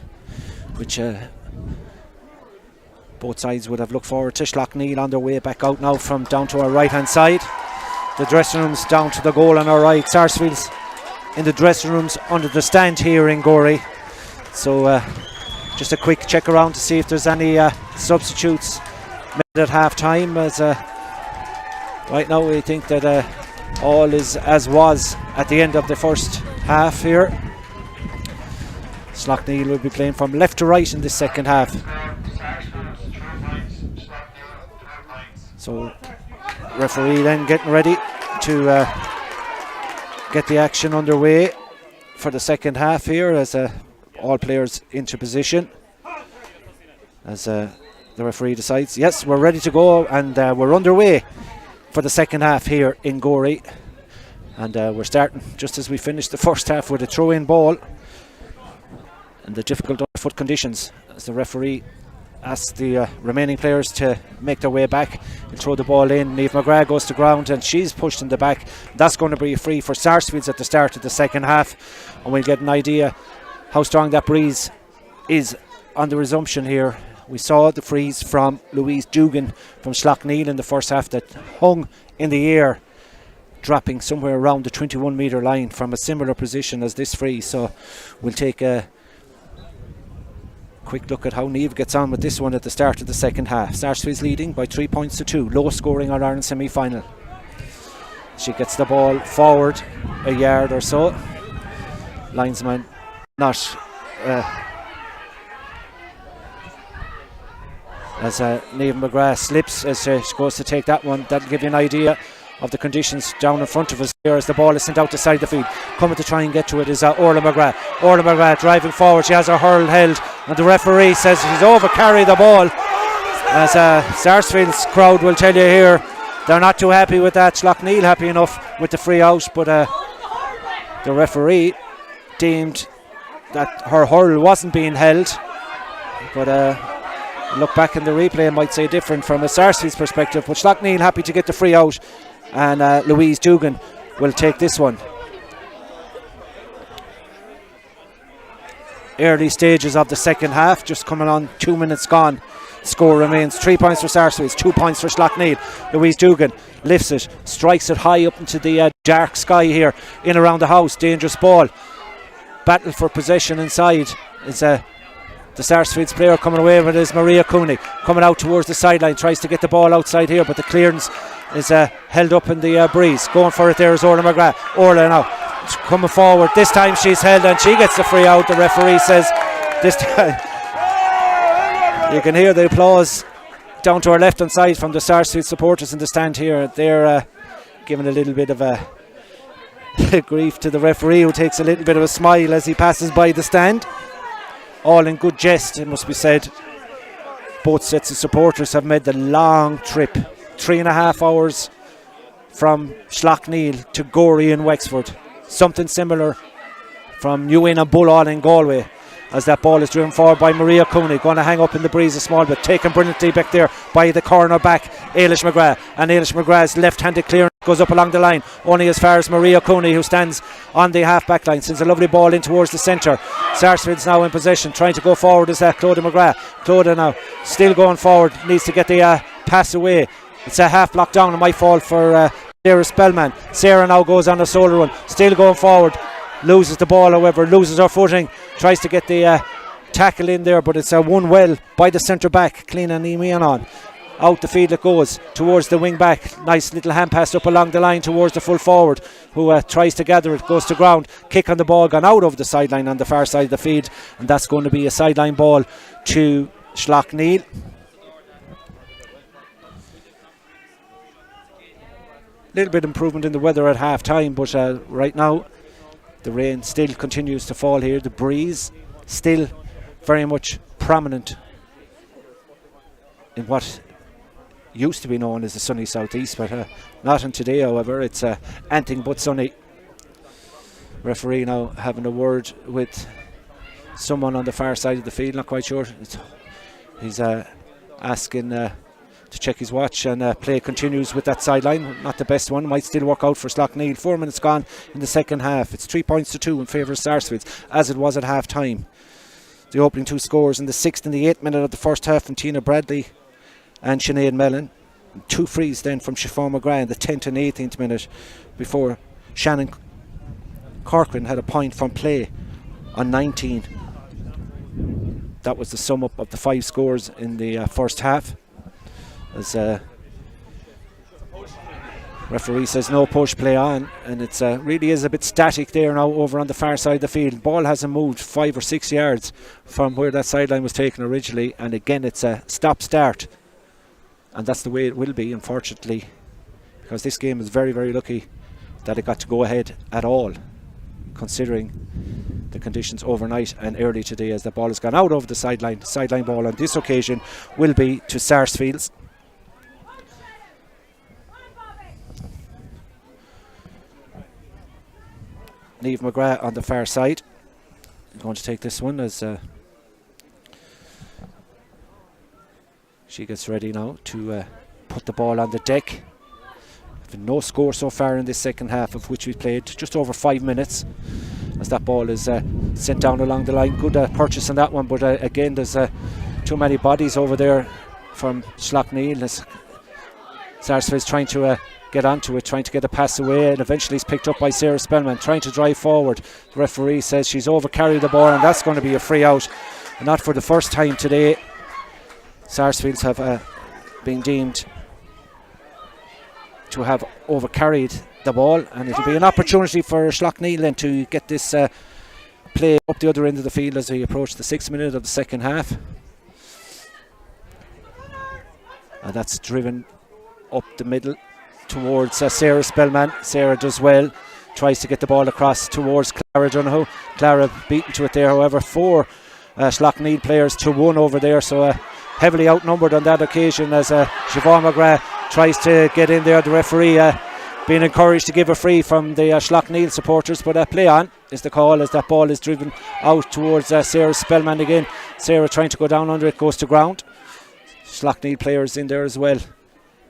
which both sides would have looked forward to. Slaughtneill on their way back out now from down to our right-hand side. The dressing rooms down to the goal on our right. Sarsfields in the dressing rooms under the stand here in Gorey. So just a quick check around to see if there's any substitutes made at half time, as right now we think that all is as was at the end of the first half here. Slaughtneill will be playing from left to right in the second half. So referee then getting ready to get the action underway for the second half here, as all players into position as the referee decides. Yes, we're ready to go, and we're underway for the second half here in Gorey, and we're starting just as we finished the first half with a throw-in ball and the difficult foot conditions, as the referee asks the remaining players to make their way back and throw the ball in. Niamh McGrath goes to ground and she's pushed in the back. That's going to be a free for Sarsfields at the start of the second half, and we'll get an idea how strong that breeze is on the resumption here. We saw the freeze from Louise Dugan from Slaughtneil in the first half that hung in the air, dropping somewhere around the 21 metre line from a similar position as this free. So we'll take a quick look at how Niamh gets on with this one at the start of the second half. Sarsfields leading by 3 points to 2, low scoring All-Ireland semi-final. She gets the ball forward a yard or so. Linesman not as Niamh McGrath slips as she goes to take that one. That'll give you an idea of the conditions down in front of us here as the ball is sent out the side of the field. Coming to try and get to it is Orla McGrath. Orla McGrath driving forward. She has her hurl held, and the referee says she's over carry the ball. As Sarsfields crowd will tell you here, they're not too happy with that. Slaughtneil happy enough with the free out, but the referee deemed that her hurl wasn't being held. But look back in the replay, might say different from a Sarsfields perspective. But Slaughtneil happy to get the free out, and Louise Dugan will take this one. Early stages of the second half, just coming on, 2 minutes gone. Score remains 3 points for Sarsfields, 2 points for Slaughtneil. Louise Dugan lifts it, strikes it high up into the dark sky here, in around the house. Dangerous ball. Battle for possession inside is the Sarsfields player coming away with is Maria Cooney, coming out towards the sideline, tries to get the ball outside here, but the clearance is held up in the breeze. Going for it there is Orla McGrath. Orla now coming forward, this time she's held and she gets the free out. The referee says this time. You can hear the applause down to our left hand side from the Sarsfields supporters in the stand here. They're giving a little bit of a grief to the referee, who takes a little bit of a smile as he passes by the stand. All in good jest, it must be said. Both sets of supporters have made the long trip, 3.5 hours from Slaughtneil to Gorey in Wexford. Something similar from Newin and Bullall in Galway, as that ball is driven forward by Maria Cooney, going to hang up in the breeze a small bit, taken brilliantly back there by the corner back Ailish McGrath, and Ailish McGrath's left-handed clearance goes up along the line, only as far as Maria Cooney, who stands on the half-back line, sends a lovely ball in towards the centre. Sarsfields now in possession, trying to go forward is Clodagh McGrath. Clodagh now still going forward, needs to get the pass away. It's a half block down, it might fall for Sarah Spellman. Sarah now goes on a solo run, still going forward, loses the ball, however, loses her footing, tries to get the tackle in there, but it's won well by the centre back, Clean and on. Out the field it goes towards the wing back. Nice little hand pass up along the line towards the full forward, who tries to gather it, goes to ground. Kick on the ball, gone out of the sideline on the far side of the field, and that's going to be a sideline ball to Slaughtneil. Little bit improvement in the weather at half time, but right now the rain still continues to fall here. The breeze still very much prominent in what used to be known as the sunny southeast, but not in today. However, it's anything but sunny. Referee now having a word with someone on the far side of the field, not quite sure. He's asking to check his watch, and play continues with that sideline. Not the best one, might still work out for Slaughtneil. 4 minutes gone in the second half. It's 3 points to 2 in favour of Sarsfields, as it was at half time. The opening two scores in the 6th and the 8th minute of the first half from Tina Bradley and Sinead Mellon. 2 frees then from Siobhan McGrath in the 10th and 18th minute, before Shannon Corcoran had a point from play on 19. That was the sum up of the 5 scores in the first half, as referee says no push, play on, and it's really is a bit static there now over on the far side of the field. Ball hasn't moved 5 or 6 yards from where that sideline was taken originally, and again it's a stop start, and that's the way it will be, unfortunately, because this game is very, very lucky that it got to go ahead at all, considering the conditions overnight and early today, as the ball has gone out over the sideline. The sideline ball on this occasion will be to Sarsfields. Niamh McGrath on the far side. I'm going to take this one as she gets ready now to put the ball on the deck. No score so far in this second half, of which we played just over 5 minutes, as that ball is sent down along the line. Good purchase on that one, but again there's too many bodies over there from Slaughtneil, as Sarsfields trying to get onto it, trying to get a pass away, and eventually it's picked up by Sarah Spellman, trying to drive forward. The referee says she's overcarried the ball, and that's going to be a free out, and not for the first time today. Sarsfields have been deemed to have overcarried the ball, and it'll be an opportunity for Slaughtneil then to get this play up the other end of the field as we approach the 6th minute of the second half. And that's driven up the middle towards Sarah Spellman. Sarah does well, tries to get the ball across towards Clara Donoghue. Clara beaten to it there, however, 4 Slaughtneil players to 1 over there, so heavily outnumbered on that occasion, as Siobhan McGrath tries to get in there. The referee being encouraged to give a free from the Slaughtneil supporters, but play on is the call, as that ball is driven out towards Sarah Spellman again. Sarah trying to go down under it, goes to ground. Slaughtneil players in there as well,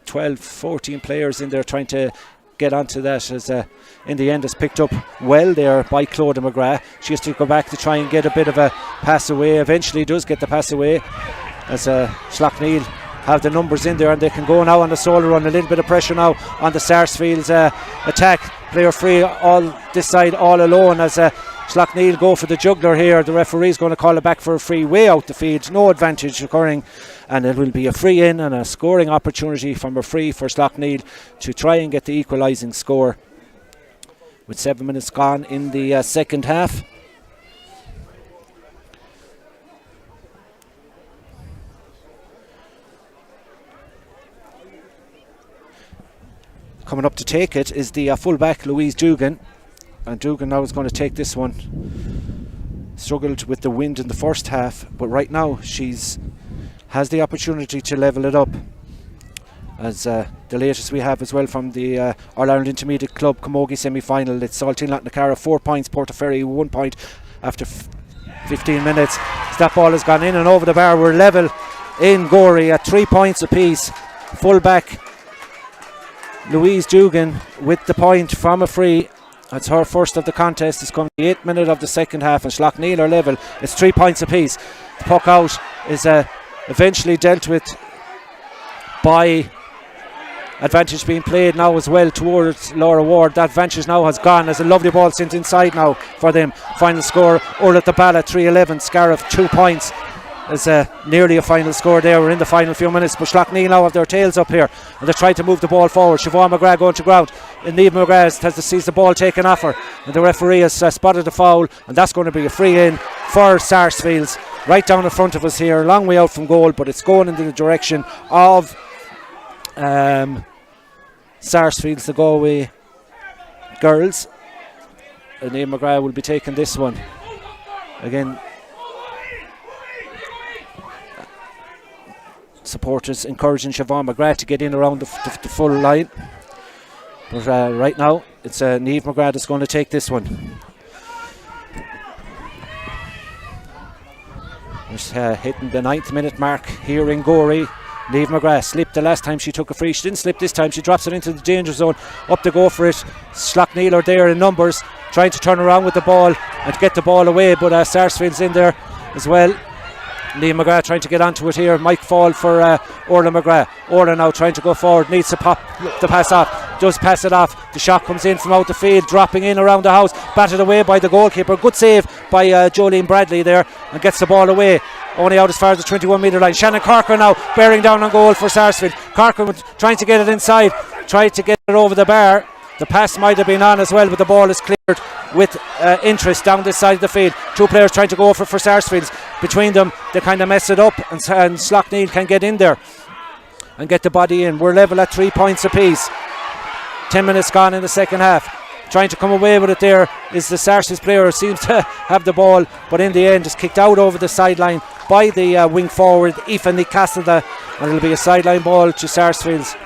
12, 14 players in there trying to get onto that, as in the end it's picked up well there by Clodagh McGrath. She has to go back to try and get a bit of a pass away. Eventually does get the pass away, as Slaughtneil have the numbers in there, and they can go now on the solo run. A little bit of pressure now on the Sarsfields attack. Player free all this side all alone, as Slaughtneil go for the juggler here. The referee's going to call it back for a free way out the field. No advantage occurring, and it will be a free in and a scoring opportunity from a free for Slaughtneil to try and get the equalising score with 7 minutes gone in the second half. Coming up to take it is the full-back Louise Dugan, and Dugan now is going to take this one. Struggled with the wind in the first half, but right now she's has the opportunity to level it up, as the latest we have as well from the All-Ireland Intermediate Club Camogie semi-final. It's Saltine Loughnaccara 4 points, Portaferry 1 point after 15 minutes. As that ball has gone in and over the bar, we're level in Gorey at 3 points apiece. Full-back Louise Dugan with the point from a free. It's her first of the contest. It's come the 8th minute of the second half, and Slaughtneil are level. It's 3 points apiece. The puck out is eventually dealt with by advantage being played now as well towards Laura Ward. That advantage now has gone as a lovely ball sent inside now for them. Final score, Orla the Balla 3-11, Scariff 2 points. It's nearly a final score there. We're in the final few minutes, but Slaughtneil now have their tails up here and they're trying to move the ball forward. Siobhan McGrath going to ground, and Niamh McGrath sees the ball taken off her, and the referee has spotted the foul, and that's going to be a free in for Sarsfields right down in front of us here, a long way out from goal, but it's going in the direction of Sarsfields, the Galway girls. And Niamh McGrath will be taking this one again. Supporters encouraging Siobhan McGrath to get in around the full line, but right now it's Niamh McGrath that's going to take this one. Just hitting the 9th minute mark here in Gorey. Niamh McGrath slipped the last time she took a free. She didn't slip this time. She drops it into the danger zone. Up to go for it. Slaughtneil are there in numbers, trying to turn around with the ball and get the ball away, but Sarsfield's in there as well. Niamh McGrath trying to get onto it here. Mike fall for Orla McGrath. Orla now trying to go forward, needs to pop the pass off, does pass it off. The shot comes in from out the field, dropping in around the house, batted away by the goalkeeper. Good save by Jolene Bradley there, and gets the ball away, only out as far as the 21 metre line. Shannon Corcoran now bearing down on goal for Sarsfield. Corcoran trying to get it inside, tried to get it over the bar. The pass might have been on as well, but the ball is cleared with interest down this side of the field. Two players trying to go for Sarsfields. Between them, they kind of mess it up, and Slaughtneil can get in there and get the body in. We're level at 3 points apiece. 10 minutes gone in the second half. Trying to come away with it there is the Sarsfields player who seems to have the ball, but in the end is kicked out over the sideline by the wing forward, Aoife Nick Castleda, and it'll be a sideline ball to Sarsfields.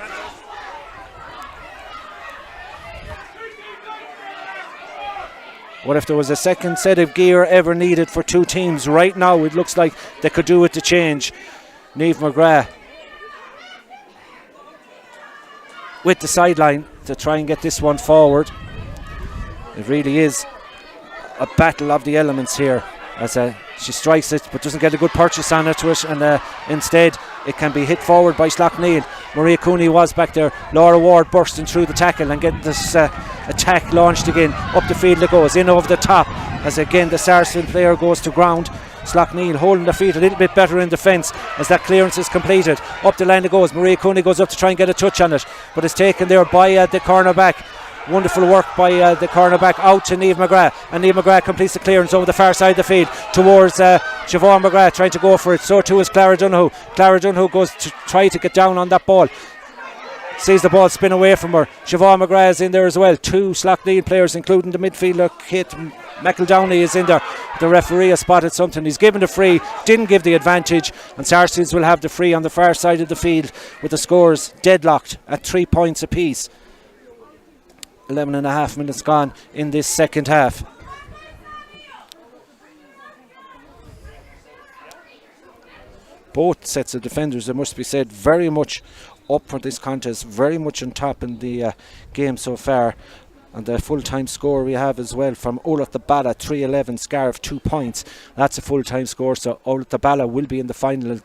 What if there was a second set of gear ever needed for two teams? Right now it looks like they could do it to change. Niamh McGrath with the sideline to try and get this one forward. It really is a battle of the elements here, as she strikes it but doesn't get a good purchase on it to it, and instead it can be hit forward by Slaughtneil. Maria Cooney was back there. Laura Ward bursting through the tackle and getting this attack launched again. Up the field it goes, in over the top, as again the Sarsfield player goes to ground. Slaughtneil holding their feet a little bit better in defence as that clearance is completed. Up the line it goes. Maria Cooney goes up to try and get a touch on it, but it's taken there by the cornerback. Wonderful work by the cornerback out to Niamh McGrath, and Niamh McGrath completes the clearance over the far side of the field towards Siobhan McGrath, trying to go for it. So too is Clara Donoghue. Clara Donoghue goes to try to get down on that ball, sees the ball spin away from her. Siobhan McGrath is in there as well. Two Slaughtneil players, including the midfielder Kate McEldowney, is in there. The referee has spotted something. He's given the free, didn't give the advantage, and Sarsfields will have the free on the far side of the field with the scores deadlocked at 3 points apiece. 11 and a half minutes gone in this second half. Both sets of defenders, it must be said, very much up for this contest, very much on top in the game so far. And the full-time score we have as well from Olaf the Balla, 3-11, Scariff 2 points. That's a full-time score, so Olaf the Balla will be in the final in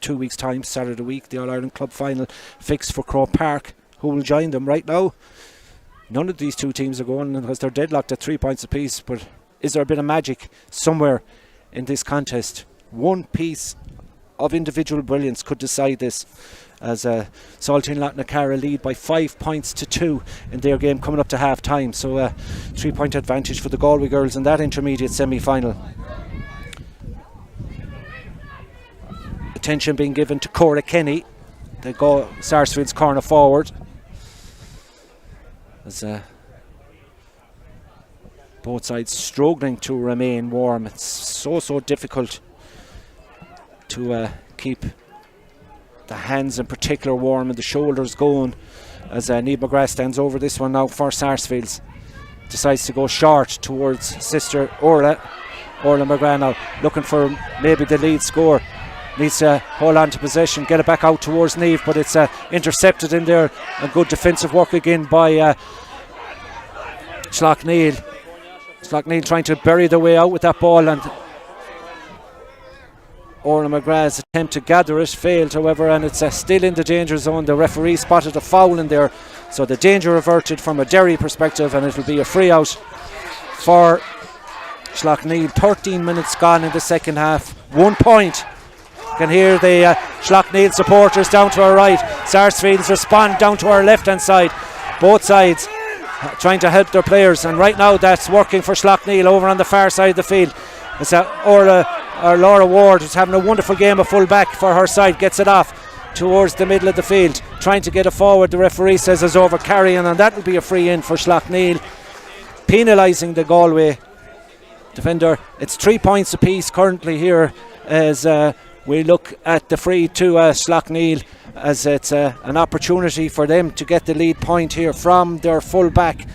2 weeks' time, Saturday week, the All-Ireland Club final fixed for Croke Park. Who will join them right now? None of these two teams are going because they're deadlocked at 3 points apiece, but is there a bit of magic somewhere in this contest? One piece of individual brilliance could decide this, as Saltine Loughnacara lead by 5 points to 2 in their game coming up to half time. So 3 point advantage for the Galway girls in that intermediate semi-final. Attention being given to Cora Kenny, the Sarsfield's corner forward, as both sides struggling to remain warm. It's so difficult to keep the hands in particular warm and the shoulders going, as Niamh McGrath stands over this one now for Sarsfields. Decides to go short towards sister Orla McGrath now, looking for maybe the lead score. Needs to hold on to possession, get it back out towards Niamh, but it's intercepted in there. A good defensive work again by Slaughtneil. Slaughtneil trying to bury the way out with that ball, and Orla McGrath's attempt to gather it failed, however, and it's still in the danger zone. The referee spotted a foul in there, so the danger averted from a Derry perspective, and it'll be a free out for Slaughtneill. 13 minutes gone in the second half. 1 point. You can hear the Slaughtneill supporters down to our right. Sarsfields respond down to our left hand side. Both sides trying to help their players, and right now that's working for Slaughtneill over on the far side of the field. It's Laura Ward, who's having a wonderful game of full back for her side, gets it off towards the middle of the field, trying to get it forward. The referee says is over carrying, and that will be a free in for Slaughtneill, penalising the Galway defender. It's 3 points apiece currently here as we look at the free to Slaughtneill, as it's an opportunity for them to get the lead point here from their full back,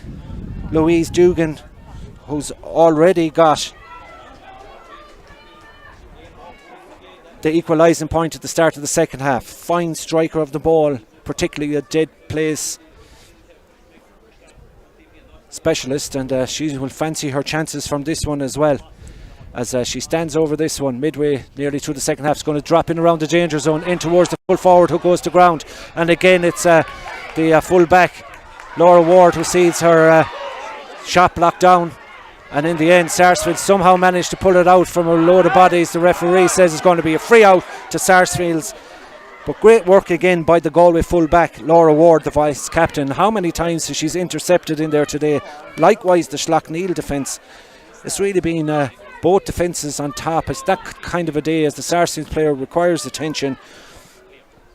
Louise Dugan, who's already got the equalising point at the start of the second half. Fine striker of the ball, particularly a dead place specialist, and she will fancy her chances from this one as well, as she stands over this one midway nearly through the second half. It's going to drop in around the danger zone in towards the full forward, who goes to ground, and again it's the full back Laura Ward who sees her shot blocked down. And in the end, Sarsfields somehow managed to pull it out from a load of bodies. The referee says it's going to be a free out to Sarsfields. But great work again by the Galway full-back, Laura Ward, the vice-captain. How many times has she's intercepted in there today? Likewise, the Slaughtneill defence. It's really been both defences on top. It's that kind of a day as the Sarsfields player requires attention.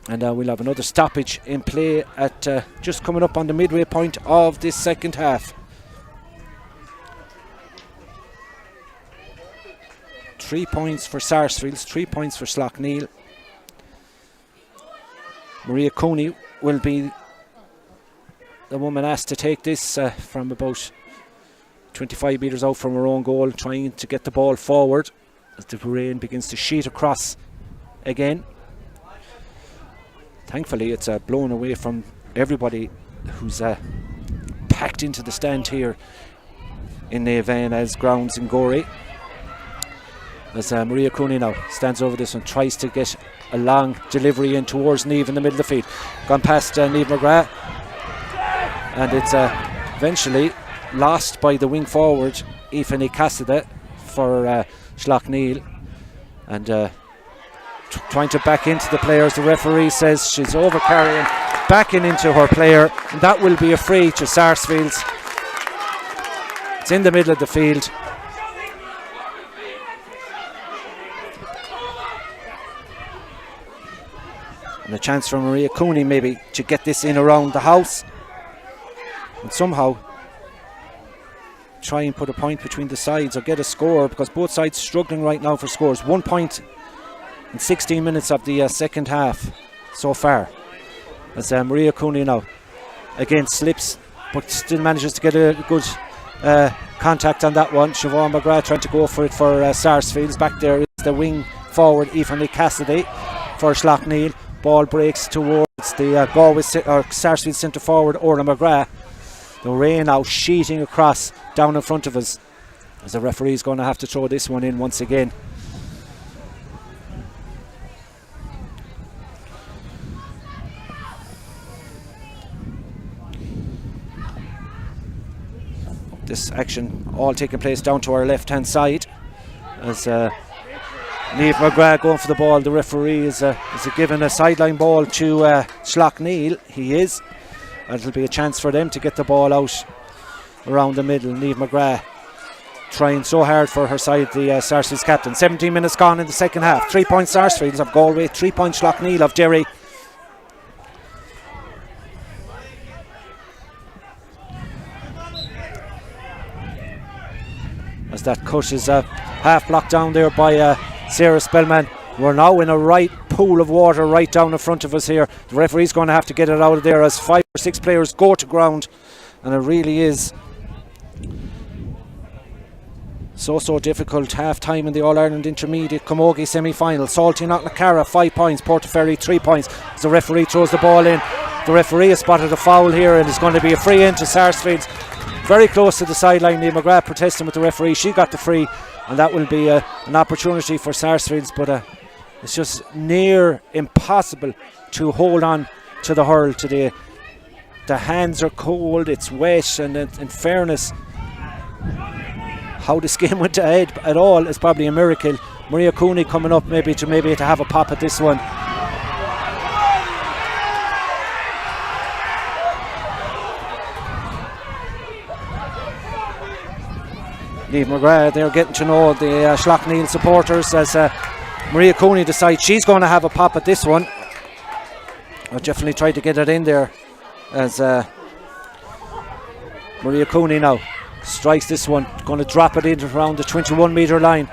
And we'll have another stoppage in play at just coming up on the midway point of this second half. 3 points for Sarsfields, 3 points for Slaughtneill. Maria Cooney will be the woman asked to take this from about 25 metres out from her own goal, trying to get the ball forward as the rain begins to sheet across again. Thankfully it's blown away from everybody who's packed into the stand here in Navan's grounds in Gorey. As Maria Cooney now stands over this one, tries to get a long delivery in towards Niamh in the middle of the field. Gone past Niamh McGrath, and it's eventually lost by the wing forward Aoife Cassidy for Slaughtneill, and trying to back into the players. The referee says she's over carrying, backing into her player, and that will be a free to Sarsfields. It's in the middle of the field. And a chance for Maria Cooney maybe to get this in around the house and somehow try and put a point between the sides or get a score, because both sides struggling right now for scores. 1 point in 16 minutes of the second half so far, as Maria Cooney now again slips but still manages to get a good contact on that one. Siobhan McGrath trying to go for it for Sarsfields. Back there is the wing forward Aoife Cassidy for Slaughtneill. Ball breaks towards the Galway or Sarsfields centre forward Orla McGrath. The rain now sheeting across down in front of us, as the referee is going to have to throw this one in once again. This action all taking place down to our left hand side, as Niamh McGrath going for the ball. The referee is given a sideline ball to Slaughtneill. He is. And it'll be a chance for them to get the ball out around the middle. Niamh McGrath trying so hard for her side, the Sarsfields captain. 17 minutes gone in the second half. 3 points Sarsfields of Galway, 3 points Slaughtneill of Derry. As that cut is half blocked down there by Sarah Spellman. We're now in a right pool of water right down in front of us here. The referee's going to have to get it out of there as 5 or 6 players go to ground, and it really is so difficult. Half time in the All-Ireland Intermediate Camogie semi-final. Salty Knocknacarra 5 points, Portaferry 3 points. As the referee throws the ball in, the referee has spotted a foul here, and it's going to be a free in to Sarsfields. Very close to the sideline. Niamh McGrath protesting with the referee. She got the free, and that will be an opportunity for Sarsfields, but It's just near impossible to hold on to the hurl today. The hands are cold, it's wet, and in fairness, how this game went ahead at all is probably a miracle. Maria Cooney coming up maybe to have a pop at this one. Niamh McGrath, they're getting to know the Slaughtneill supporters as Maria Cooney decides she's going to have a pop at this one. I'll definitely try to get it in there as Maria Cooney now strikes this one, going to drop it in around the 21 metre line.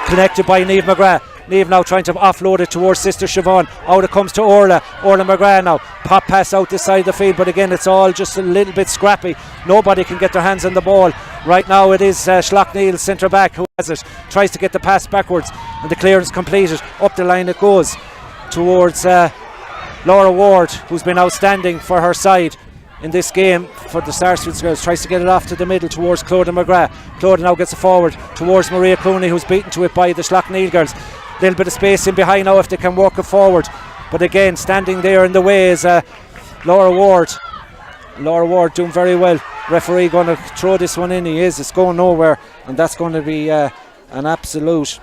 Connected by Niamh McGrath. Niamh now trying to offload it towards Sister Siobhan. Out it comes to Orla McGrath now. Pop pass out this side of the field, but again it's all just a little bit scrappy. Nobody can get their hands on the ball. Right now it is Slaughtneil, centre back, who has it. Tries to get the pass backwards and the clearance completed. Up the line it goes towards Laura Ward, who's been outstanding for her side in this game for the Sarsfields girls. Tries to get it off to the middle towards Clodagh McGrath. Clodagh now gets it forward towards Maria Cooney, who's beaten to it by the Slaughtneil girls. Little bit of space in behind now if they can work it forward, but again standing there in the way is Laura Ward doing very well. Referee going to throw this one in. It's going nowhere, and that's going to be an absolute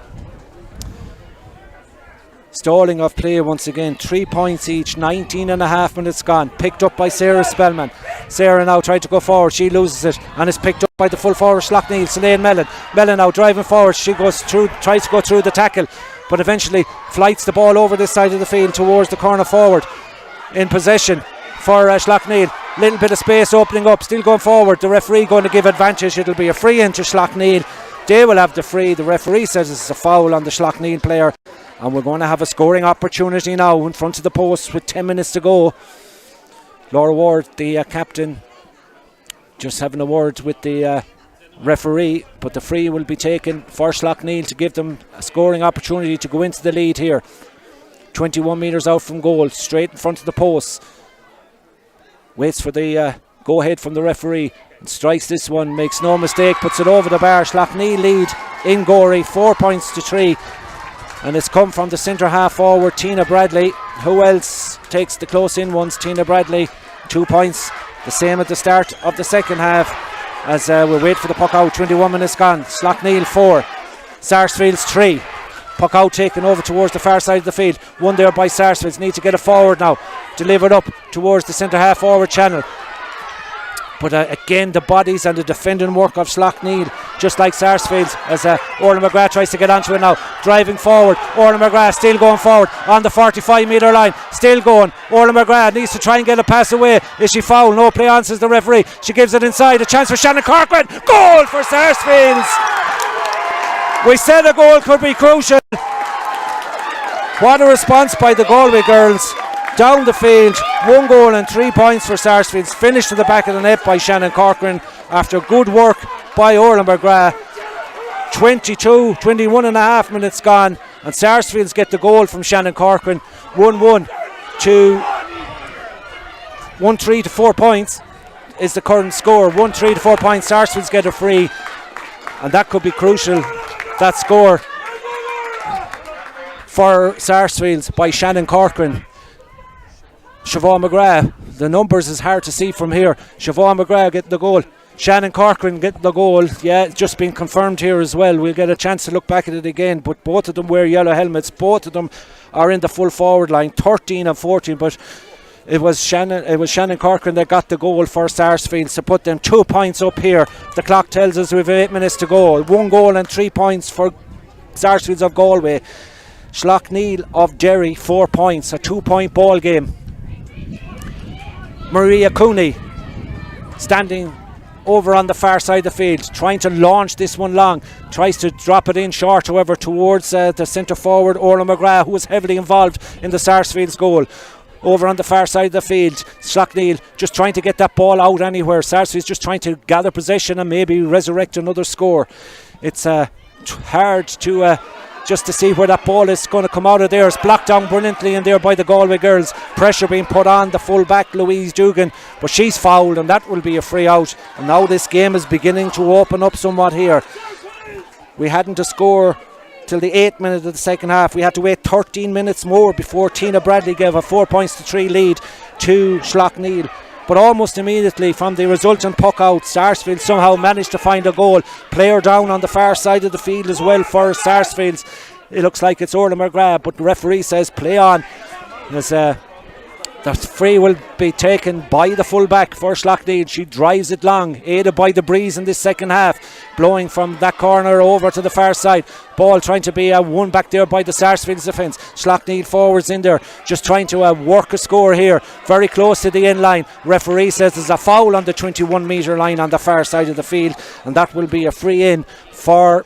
stalling of play once again. 3 points each, 19 and a half minutes gone. Picked up by Sarah Spellman. Sarah now tried to go forward, she loses it and is picked up by the full forward Slaughtneil, Celine Mellon. Mellon now driving forward, she goes through, tries to go through the tackle, but eventually flights the ball over this side of the field towards the corner forward. In possession for Slaughtneil. Little bit of space opening up, still going forward. The referee going to give advantage. It'll be a free in to Slaughtneil. They will have the free. The referee says it's a foul on the Slaughtneil player, and we're going to have a scoring opportunity now in front of the post with 10 minutes to go. Laura Ward, the captain, just having a word with the referee, but the free will be taken for Slaughtneil to give them a scoring opportunity to go into the lead here. 21 metres out from goal, straight in front of the post. Waits for the go ahead from the referee and strikes this one, makes no mistake, puts it over the bar. Slaughtneil lead in Gorey 4 points to 3, and it's come from the centre half forward Tina Bradley. Who else takes the close in ones? Tina Bradley, 2 points, the same at the start of the second half as we wait for the puck out. 21 minutes gone. Slaughtneil 4, Sarsfields 3. Puck out taken over towards the far side of the field. One there by Sarsfields. Need to get it forward now. Delivered up towards the centre half forward channel. But again, the bodies and the defending work of Slaughtneil, just like Sarsfields, as Orla McGrath tries to get onto it now. Driving forward. Orla McGrath still going forward on the 45 metre line. Still going. Orla McGrath needs to try and get a pass away. Is she foul? No play on, says the referee. She gives it inside. A chance for Shannon Corcoran. Goal for Sarsfields. We said a goal could be crucial. What a response by the Galway girls. Down the field, 1 goal and 3 points for Sarsfields. Finished to the back of the net by Shannon Corcoran after good work by Orla McGrath. 21 and a half minutes gone, and Sarsfields get the goal from Shannon Corcoran. 1-1 to 1-3 to 4 points is the current score. 1-3 to 4 points. Sarsfields get a free, and that could be crucial. That score for Sarsfields by Shannon Corcoran. Siobhan McGrath, the numbers is hard to see from here. Siobhan McGrath getting the goal. Shannon Corcoran getting the goal. Yeah, it's just been confirmed here as well. We'll get a chance to look back at it again, but both of them wear yellow helmets. Both of them are in the full forward line, 13 and 14, but it was Shannon Corcoran that got the goal for Sarsfields to put them 2 points up here. The clock tells us we have 8 minutes to go. 1 goal and 3 points for Sarsfields of Galway. Slaughtneil of Derry 4 points, a 2 point ball game. Maria Cooney standing over on the far side of the field, trying to launch this one long, tries to drop it in short, however, towards the centre forward Orla McGrath, who was heavily involved in the Sarsfields goal. Over on the far side of the field, Slaughtneil just trying to get that ball out anywhere. Sarsfields just trying to gather possession and maybe resurrect another score. It's hard to just to see where that ball is going to come out of there. It's blocked down brilliantly in there by the Galway girls. Pressure being put on the full back Louise Dugan, but she's fouled and that will be a free out. And now this game is beginning to open up somewhat here. We hadn't a score till the 8th minute of the second half. We had to wait 13 minutes more before Tina Bradley gave a 4-3 lead to Slaughtneil. But almost immediately from the resultant puck out, Sarsfields somehow managed to find a goal. Player down on the far side of the field as well for Sarsfields. It looks like it's Orla McGrath, but the referee says play on. As the free will be taken by the fullback for Slaughtneil. She drives it long, aided by the breeze in this second half, blowing from that corner over to the far side. Ball trying to be won back there by the Sarsfields defence. Slaughtneil forwards in there, just trying to work a score here, very close to the end line. Referee says there's a foul on the 21 metre line on the far side of the field, and that will be a free in for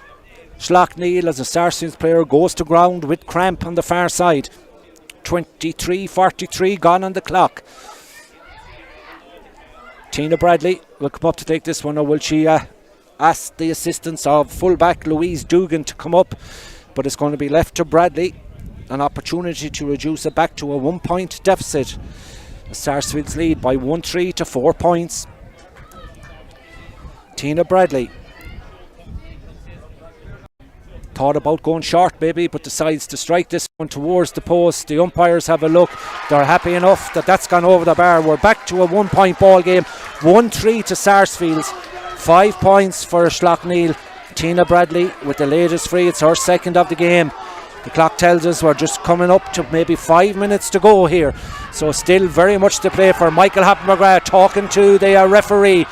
Slaughtneil as the Sarsfields player goes to ground with cramp on the far side. 23:43 gone on the clock. Tina Bradley will come up to take this one, or will she ask the assistance of fullback Louise Dugan to come up? But it's going to be left to Bradley, an opportunity to reduce it back to a 1-point deficit. The Sarsfields lead by 1-3 to 4 points. Tina Bradley thought about going short maybe, but decides to strike this one towards the post. The umpires have a look. They're happy enough that that's gone over the bar. We're back to a 1-point ball game. 1-3 to Sarsfields. 5 points for Slaughtneil. Tina Bradley with the latest free. It's her second of the game. The clock tells us we're just coming up to maybe 5 minutes to go here. So still very much to play for. Michael McGrath talking to the referee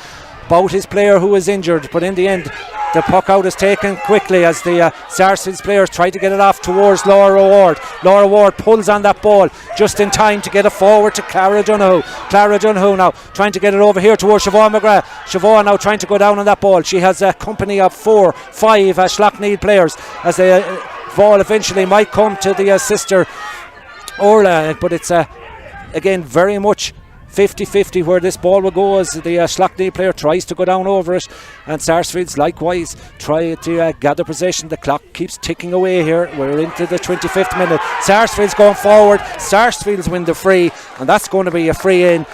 about his player who is injured, but in the end the puck out is taken quickly as the Sarsfields players try to get it off towards Laura Ward. Laura Ward pulls on that ball just in time to get it forward to Clara Donoghue. Clara Donoghue now trying to get it over here towards Siobhan McGrath. Siobhan now trying to go down on that ball. She has a company of 4-5 Slaughtneil players as the ball eventually might come to the sister Orla, but it's again very much 50-50 where this ball will go as the Slaughtneil player tries to go down over it, and Sarsfields likewise try to gather possession. The clock keeps ticking away here. We're into the 25th minute. Sarsfields going forward. Sarsfields win the free, and that's going to be a free in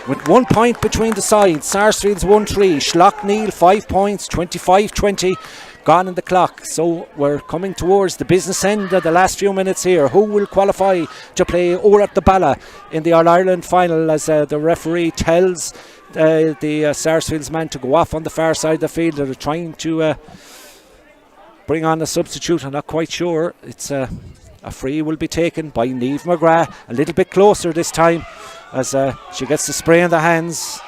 with 1 point between the sides. Sarsfields 1-3, Slaughtneil 5 points, 25-20 gone in the clock. So we're coming towards the business end of the last few minutes here. Who will qualify to play Orat the Balla in the All-Ireland final as the referee tells the Sarsfields man to go off on the far side of the field. They're trying to bring on a substitute. I'm not quite sure. It's a free will be taken by Niamh McGrath, a little bit closer this time as she gets the spray in the hands,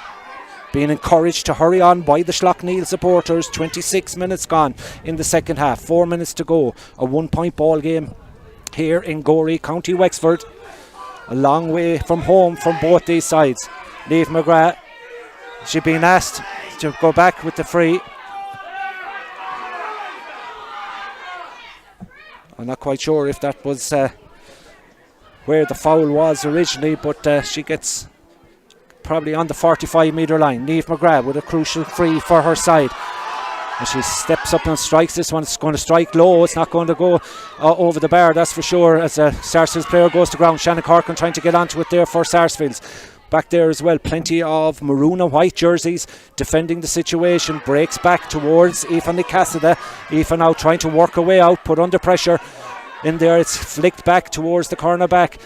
being encouraged to hurry on by the Slaughtneil supporters. 26 minutes gone in the second half, 4 minutes to go. A 1-point ball game here in Gorey, County Wexford. A long way from home from both these sides. Niamh McGrath, she's been asked to go back with the free. I'm not quite sure if that was where the foul was originally, but she gets probably on the 45 metre line. Niamh McGrath with a crucial free for her side. And she steps up and strikes this one. It's going to strike low. It's not going to go over the bar, that's for sure, as a Sarsfields player goes to ground. Shannon Corkin trying to get onto it there for Sarsfields. Back there as well, plenty of maroon and white jerseys defending the situation. Breaks back towards Aoife Cassidy. Aoife now trying to work her way out, put under pressure. In there, it's flicked back towards the cornerback.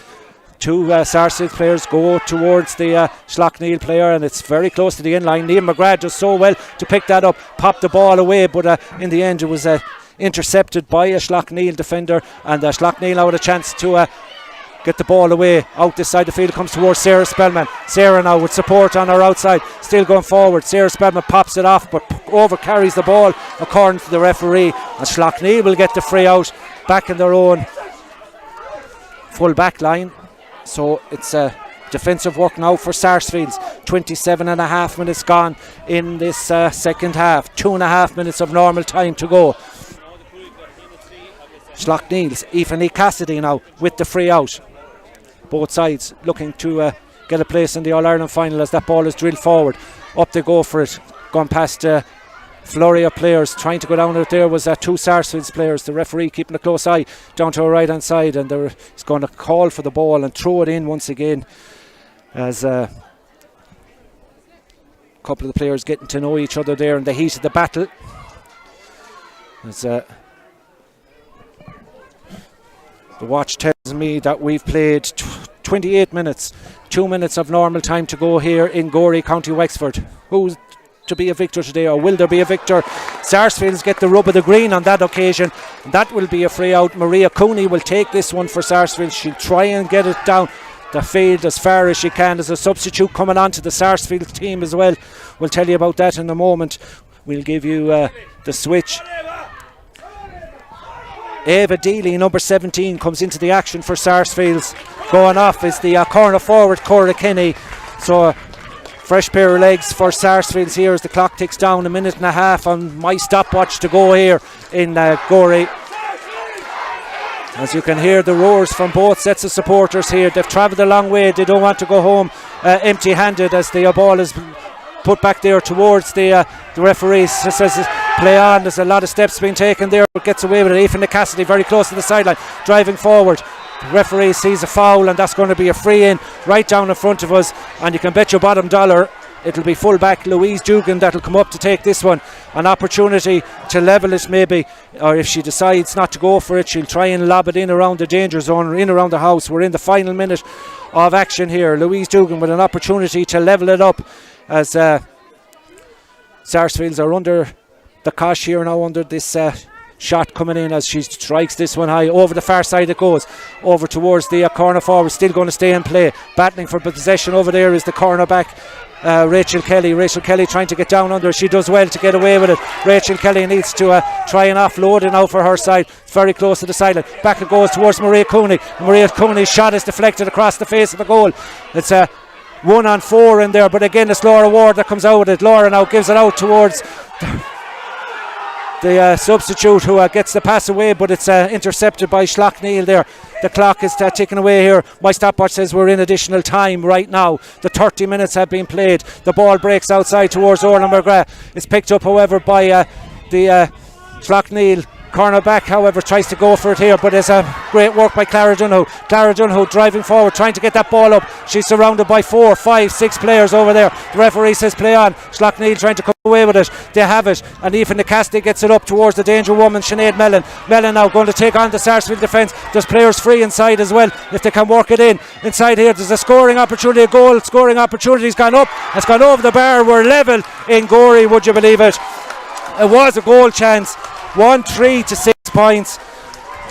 Two Sarsfields players go towards the Slaughtneil player, and it's very close to the end line. Niamh McGrath does so well to pick that up, pop the ball away, but in the end it was intercepted by a Slaughtneil defender, and Slaughtneil now had a chance to get the ball away. Out this side of the field comes towards Sarah Spellman. Sarah now with support on her outside, still going forward. Sarah Spellman pops it off, but over carries the ball according to the referee, and Slaughtneil will get the free out back in their own full back line. So it's defensive work now for Sarsfields. 27.5 minutes gone in this second half. 2.5 minutes of normal time to go. Slaughtneil's Aoife Cassidy now with the free out. Both sides looking to get a place in the All-Ireland final as that ball is drilled forward. Up they go for it. Gone past flurry of players trying to go down out there was two Sarsfields players. The referee keeping a close eye down to her right hand side, and he's going to call for the ball and throw it in once again as a couple of the players getting to know each other there in the heat of the battle. As The watch tells me that we've played 28 minutes, 2 minutes of normal time to go here in Gorey, County Wexford. Who's to be a victor today, or will there be a victor? Sarsfields get the rub of the green on that occasion. That will be a free out. Maria Cooney will take this one for Sarsfields. She'll try and get it down the field as far as she can. There's a substitute coming on to the Sarsfields team as well. We'll tell you about that in a moment. We'll give you the switch. Ava Dealey, number 17, comes into the action for Sarsfields. Going off is the corner forward, Cora Kenny. So fresh pair of legs for Sarsfields here as the clock ticks down. A minute and a half on my stopwatch to go here in Gorey. As you can hear the roars from both sets of supporters here. They've travelled a long way. They don't want to go home empty-handed as the ball is put back there towards the referee. Says play on. There's a lot of steps being taken there, but gets away with it. Ethan Cassidy very close to the sideline, driving forward. The referee sees a foul, and that's going to be a free in right down in front of us. And you can bet your bottom dollar it'll be full back Louise Dugan that'll come up to take this one. An opportunity to level it maybe, or if she decides not to go for it, she'll try and lob it in around the danger zone or in around the house. We're in the final minute of action here. Louise Dugan with an opportunity to level it up as Sarsfields are under the cosh here now, under this shot coming in as she strikes this one high. Over the far side it goes, over towards the corner forward, still going to stay in play. Battling for possession over there is the cornerback Rachel Kelly. Rachel Kelly trying to get down under. She does well to get away with it. Rachel Kelly needs to try and offload it now for her side. It's very close to the sideline. Back it goes towards Maria Cooney. Maria Cooney's shot is deflected across the face of the goal. It's a 1-on-4 in there, but again it's Laura Ward that comes out with it. Laura now gives it out towards the substitute who gets the pass away, but it's intercepted by Slaughtneil there. The clock is ticking away here. My stopwatch says we're in additional time right now. The 30 minutes have been played. The ball breaks outside towards Orla McGrath. It's picked up however by the Slaughtneil cornerback, however, tries to go for it here, but there's a great work by Clara Dunho. Clara Dunho driving forward, trying to get that ball up. She's surrounded by 4, 5, 6 players over there. The referee says play on. Slaughtneil trying to come away with it. They have it, and even Nicasti gets it up towards the danger woman, Sinead Mellon. Mellon now going to take on the Sarsfield defence. There's players free inside as well if they can work it in. Inside here there's a scoring opportunity, a goal scoring opportunity's gone up. It's gone over the bar. We're level in Gorey, would you believe it? It was a goal chance. 1-3 to 6 points.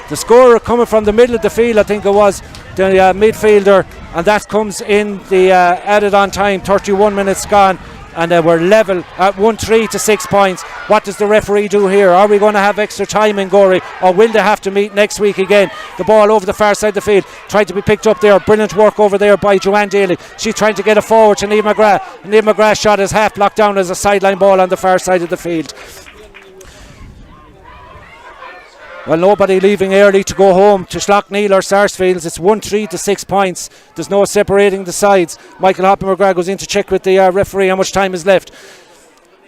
The scorer coming from the middle of the field, I think it was the midfielder, and that comes in the added on time. 31 minutes gone, and we're level at 1-3 to 6 points. What does the referee do here? Are we going to have extra time in Gorey, or will they have to meet next week again? The ball over the far side of the field, tried to be picked up there. Brilliant work over there by Joanne Daly. She's trying to get it forward to Niamh McGrath. Niamh McGrath's shot is half blocked down as a sideline ball on the far side of the field. Well, nobody leaving early to go home to Slaughtneil or Sarsfields. It's 1-3 to 6 points. There's no separating the sides. Michael Hoppen-McGrath goes in to check with the referee how much time is left.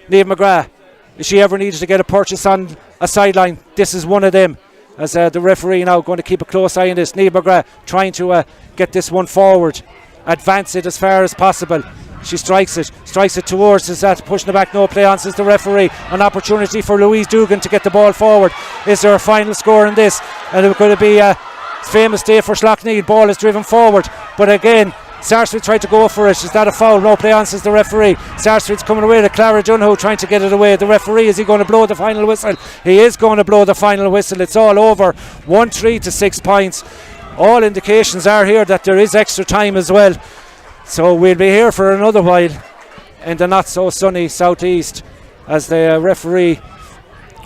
Niamh McGrath, if she ever needed to get a purchase on a sideline, this is one of them. As the referee now going to keep a close eye on this. Niamh McGrath trying to get this one forward, advance it as far as possible. She strikes it towards us, pushing it back, no play on, says the referee. An opportunity for Louise Dugan to get the ball forward. Is there a final score in this? And it's going to be a famous day for Slaughtneil. Ball is driven forward, but again Sarsfield tried to go for it. Is that a foul? No play on, says the referee. Sarsfield's coming away to Clara Dunho trying to get it away. The referee, is he going to blow the final whistle? He is going to blow the final whistle. It's all over. 1-3 to 6 points. All indications are here that there is extra time as well. So we'll be here for another while in the not so sunny southeast as the referee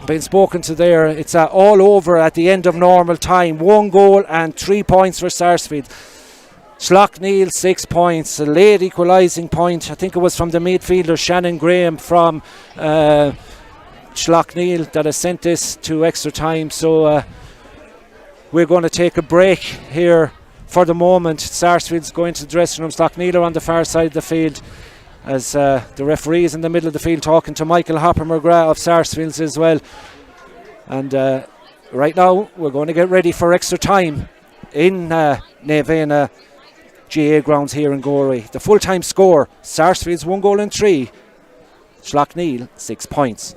been spoken to there. It's all over at the end of normal time. 1 goal and 3 points for Sarsfield. Slaughtneil 6 points, a late equalising point. I think it was from the midfielder Shannon Graham from Slaughtneil that has sent this to extra time. So we're going to take a break here for the moment. Sarsfield's going to the dressing room. Slaughtneil are on the far side of the field as the referee is in the middle of the field talking to Michael Hopper-McGrath of Sarsfields as well. And right now we're going to get ready for extra time in Nevena GA grounds here in Gorey. The full-time score, Sarsfields 1 goal and 3, Slaughtneil 6 points.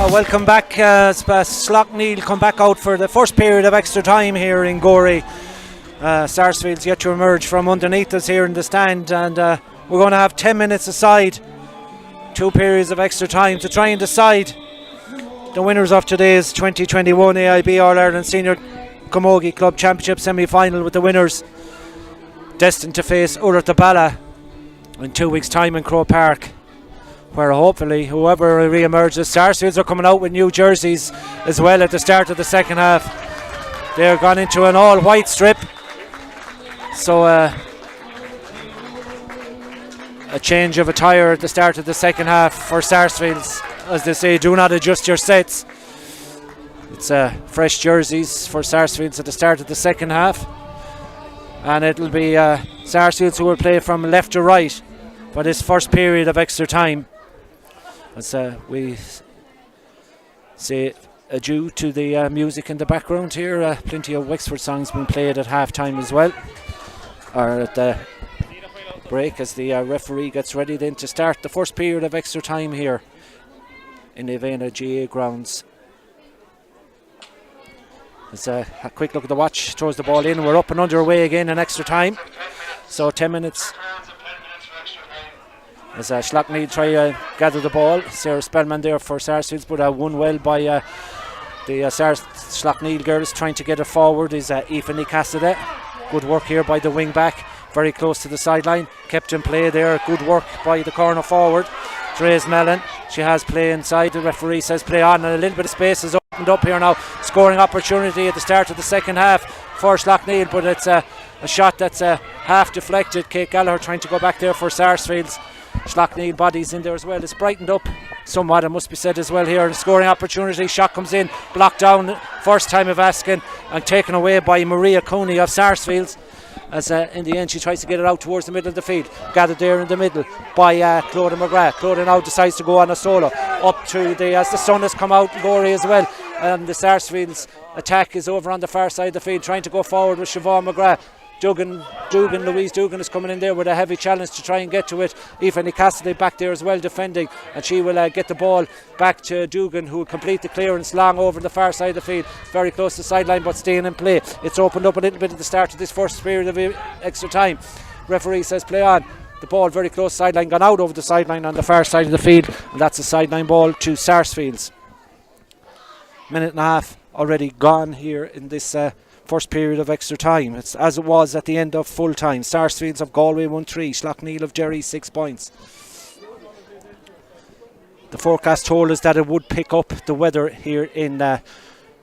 Welcome back. Slaughtneill come back out for the first period of extra time here in Gorey. Sarsfields yet to emerge from underneath us here in the stand, and we're going to have 10 minutes aside, 2 periods of extra time to try and decide the winners of today's 2021 AIB All-Ireland Senior Camogie Club Championship semi-final, with the winners destined to face Bala in 2 weeks' time in Croke Park, where hopefully whoever re-emerges. Sarsfields are coming out with new jerseys as well at the start of the second half. They're gone into an all-white strip, so a change of attire at the start of the second half for Sarsfields. As they say, do not adjust your sets. It's fresh jerseys for Sarsfields at the start of the second half, and it'll be Sarsfields who will play from left to right for this first period of extra time. As we say adieu to the music in the background here, plenty of Wexford songs being played at half time as well, or at the break, as the referee gets ready then to start the first period of extra time here in the Avena GA grounds. As a quick look at the watch, throws the ball in. We're up and underway again in extra time, so 10 minutes as Slaughtneill try to gather the ball. Sarah Spellman there for Sarsfields, but won well by the Slaughtneill girls. Trying to get it forward is Aoife Cassidy. Good work here by the wing back, very close to the sideline, kept in play there. Good work by the corner forward, Therese Mellon. She has play inside. The referee says play on, and a little bit of space is opened up here now. Scoring opportunity at the start of the second half for Slaughtneill, but it's a shot that's half deflected. Kate Gallagher trying to go back there for Sarsfields. Slaughtneill bodies in there as well. It's brightened up somewhat, it must be said as well here. Scoring opportunity, shot comes in, blocked down, first time of asking, and taken away by Maria Cooney of Sarsfields. As in the end she tries to get it out towards the middle of the field, gathered there in the middle by Clodagh McGrath. Clodagh now decides to go on a solo up to as the sun has come out in Gorey as well, and the Sarsfields attack is over on the far side of the field, trying to go forward with Siobhan McGrath. Louise Dugan is coming in there with a heavy challenge to try and get to it. Aoife Cassidy back there as well defending, and she will get the ball back to Dugan, who will complete the clearance long over the far side of the field, very close to the sideline but staying in play. It's opened up a little bit at the start of this first period of extra time. Referee says play on. The ball very close sideline, gone out over the sideline on the far side of the field, and that's a sideline ball to Sarsfields. Minute and a half already gone here in this first period of extra time. It's as it was at the end of full time. Sarsfields of Galway 1-3, Slaughtneill of Derry 6 points. The forecast told us that it would pick up the weather here in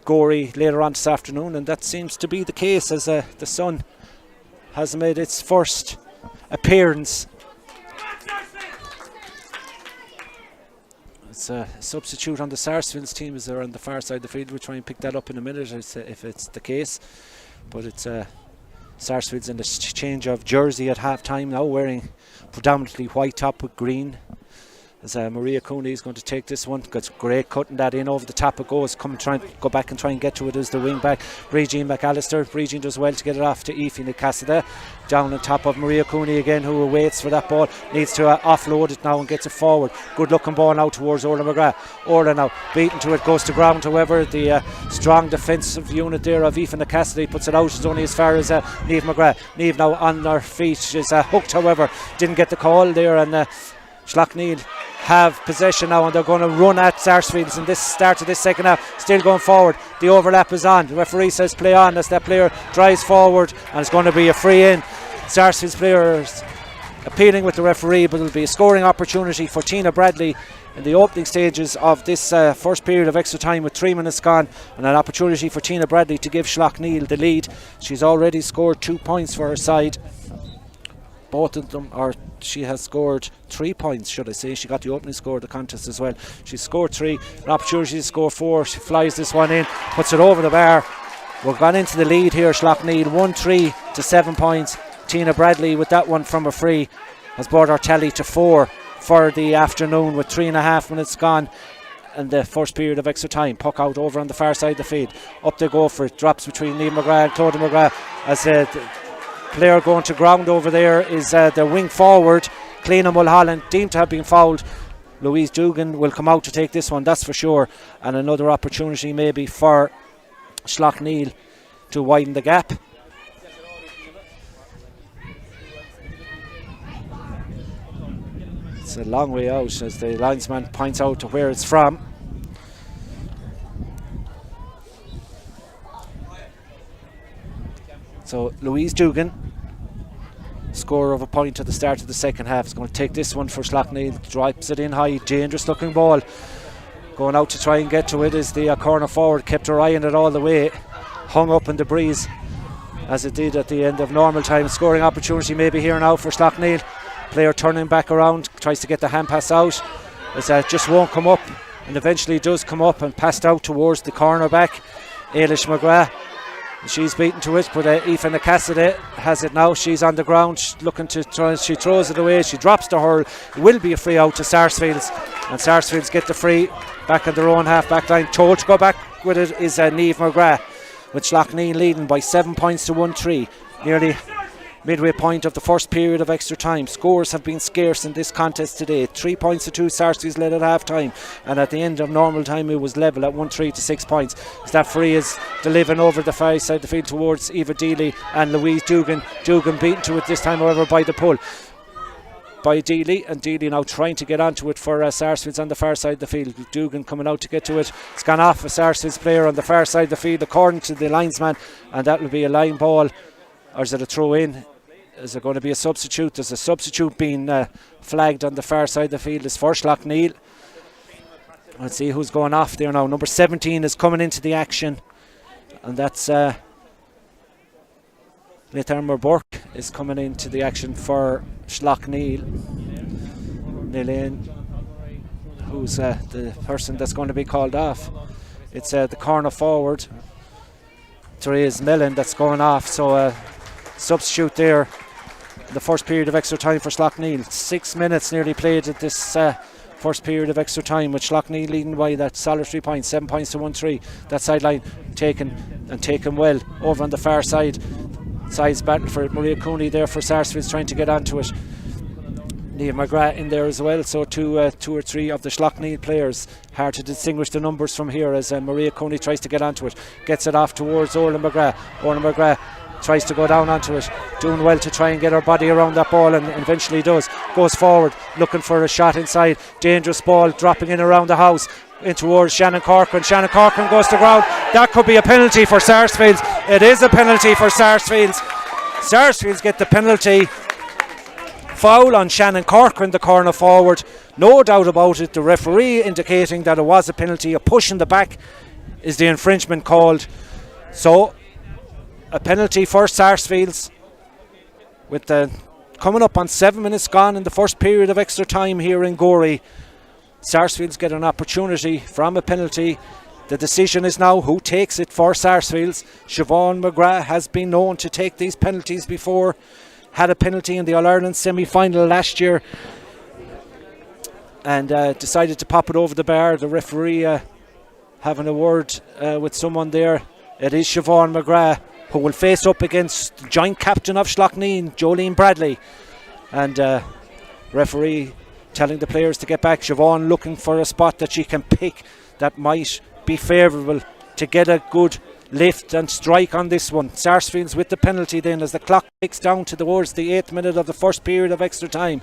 Gorey later on this afternoon, and that seems to be the case, as the sun has made its first appearance. It's a substitute on the Sarsfields team as they're on the far side of the field. We'll try and pick that up in a minute if it's the case. But it's Sarsfields in the change of jersey at half time now, wearing predominantly white top with green. As Maria Cooney is going to take this one. Got great cutting that in over the top. It goes. Try and go back and try and get to it as the wing back, Regine McAllister. Regine does well to get it off to Aoife Cassidy. Down on top of Maria Cooney again, who waits for that ball. Needs to offload it now and gets it forward. Good looking ball now towards Orla McGrath. Orla now beaten to it, goes to ground. However, the strong defensive unit there of Aoife Cassidy puts it out. It's only as far as Niamh McGrath. Niamh now on her feet. She's hooked, however, didn't get the call there, and Slaughtneil have possession now, and they're going to run at Sarsfields in this start of this second half. Still going forward. The overlap is on. The referee says play on as that player drives forward, and it's going to be a free in. Sarsfields players appealing with the referee, but it'll be a scoring opportunity for Tina Bradley in the opening stages of this first period of extra time with 3 minutes gone, and an opportunity for Tina Bradley to give Slaughtneil the lead. She's already scored 2 points for her side. Both of them, or she has scored 3 points, should I say. She got the opening score of the contest as well. She scored 3, an opportunity to score 4. She flies this one in, puts it over the bar. We've gone into the lead here. Slaughtneil 1-3 to 7 points. Tina Bradley with that one from a free has brought our tally to 4 for the afternoon with 3.5 minutes gone in the first period of extra time. Puck out over on the far side of the field. Up they go for it. Drops between Liam McGrath and Claudia McGrath as the player going to ground over there is the wing forward, Cleena Mulholland, deemed to have been fouled. Louise Dugan will come out to take this one, that's for sure. And another opportunity maybe for Slaughtneil to widen the gap. It's a long way out as the linesman points out to where it's from. So Louise Dugan, scorer of a point at the start of the second half, is going to take this one for Slaughtneil. Drives it in high, dangerous looking ball. Going out to try and get to it is the corner forward, kept her eye on it all the way. Hung up in the breeze as it did at the end of normal time. Scoring opportunity maybe here now for Slaughtneil. Player turning back around, tries to get the hand pass out as that just won't come up, and eventually does come up and passed out towards the corner back, Ailish McGrath. She's beaten to it, but Aoife Cassidy has it now. She's on the ground looking to try. She throws it away. She drops to hurl. It will be a free out to Sarsfields, and Sarsfields get the free back at their own half back line. Told to go back with it is Niamh McGrath, with Slaughtneil leading by 7 points to 1-3. Nearly midway point of the first period of extra time. Scores have been scarce in this contest today. 3 points to 2 Sarsfields led at half time, and at the end of normal time it was level at 1-3 to 6 points. As that free is delivering over the far side of the field towards Eva Deely and Louise Dugan. Dugan beaten to it this time, however, by the pull by Deely, and Deely now trying to get onto it for Sarsfields on the far side of the field. Dugan coming out to get to it. It's gone off a Sarsfields player on the far side of the field according to the linesman, and that will be a line ball, or is it a throw in? Is there going to be a substitute? There's a substitute being flagged on the far side of the field. It's for Slaughtneil. Let's see who's going off there now. Number 17 is coming into the action, and that's Litharmer Burke is coming into the action for Slaughtneil. Nilaine, who's the person that's going to be called off. It's the corner forward, Therese Mellon, that's going off. So substitute there in the first period of extra time for Slaughtneil. 6 minutes nearly played at this first period of extra time, with Slaughtneil leading by that solid 3 points, 7 points to 1-3. That sideline taken well over on the far side. Sides battle for Maria Cooney there for Sarsfields, trying to get onto it. Niamh McGrath in there as well, so two or three of the Slaughtneil players. Hard to distinguish the numbers from here as Maria Cooney tries to get onto it. Gets it off towards Orla McGrath. Orla McGrath tries to go down onto it, doing well to try and get her body around that ball, and eventually does. Goes forward, looking for a shot inside. Dangerous ball dropping in around the house in towards Shannon Corcoran. Shannon Corcoran goes to ground. That could be a penalty for Sarsfields. It is a penalty for Sarsfields. Sarsfields get the penalty. Foul on Shannon Corcoran, the corner forward. No doubt about it. The referee indicating that it was a penalty. A push in the back is the infringement called. So a penalty for Sarsfields, with the coming up on 7 minutes gone in the first period of extra time here in Gorey. Sarsfields get an opportunity from a penalty. The decision is now who takes it for Sarsfields. Siobhan McGrath has been known to take these penalties before. Had a penalty in the All-Ireland semi-final last year and decided to pop it over the bar. The referee having a word with someone there. It is Siobhan McGrath who will face up against the joint captain of Slaughtneil, Jolene Bradley. And referee telling the players to get back. Siobhan looking for a spot that she can pick that might be favourable to get a good lift and strike on this one. Sarsfields with the penalty then as the clock ticks down towards the 8th minute of the first period of extra time.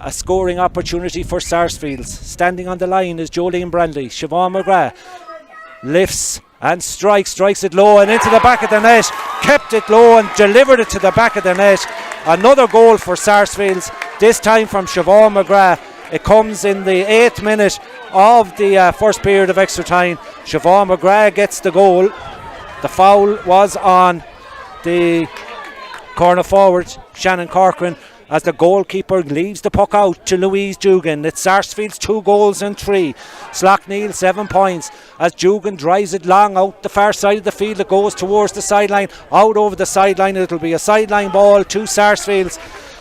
a scoring opportunity for Sarsfields. Standing on the line is Jolene Brandley. Siobhan McGrath lifts and strikes it low and into the back of the net. Kept it low and delivered it to the back of the net. Another goal for Sarsfields, this time from Siobhan McGrath. It comes in the 8th minute of the first period of extra time. Siobhan McGrath gets the goal. The foul was on the corner forward, Shannon Corcoran, as the goalkeeper leaves the puck out to Louise Dugan. It's Sarsfields 2 goals and 3. Slaughtneil 7 points as Dugan drives it long out the far side of the field. It goes towards the sideline, out over the sideline. It'll be a sideline ball to Sarsfields.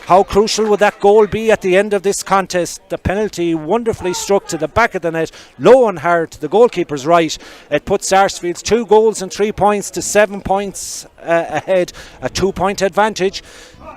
How crucial would that goal be at the end of this contest? The penalty wonderfully struck to the back of the net, low and hard to the goalkeeper's right. It puts Sarsfields 2 goals and 3 points to 7 points ahead, a 2-point advantage.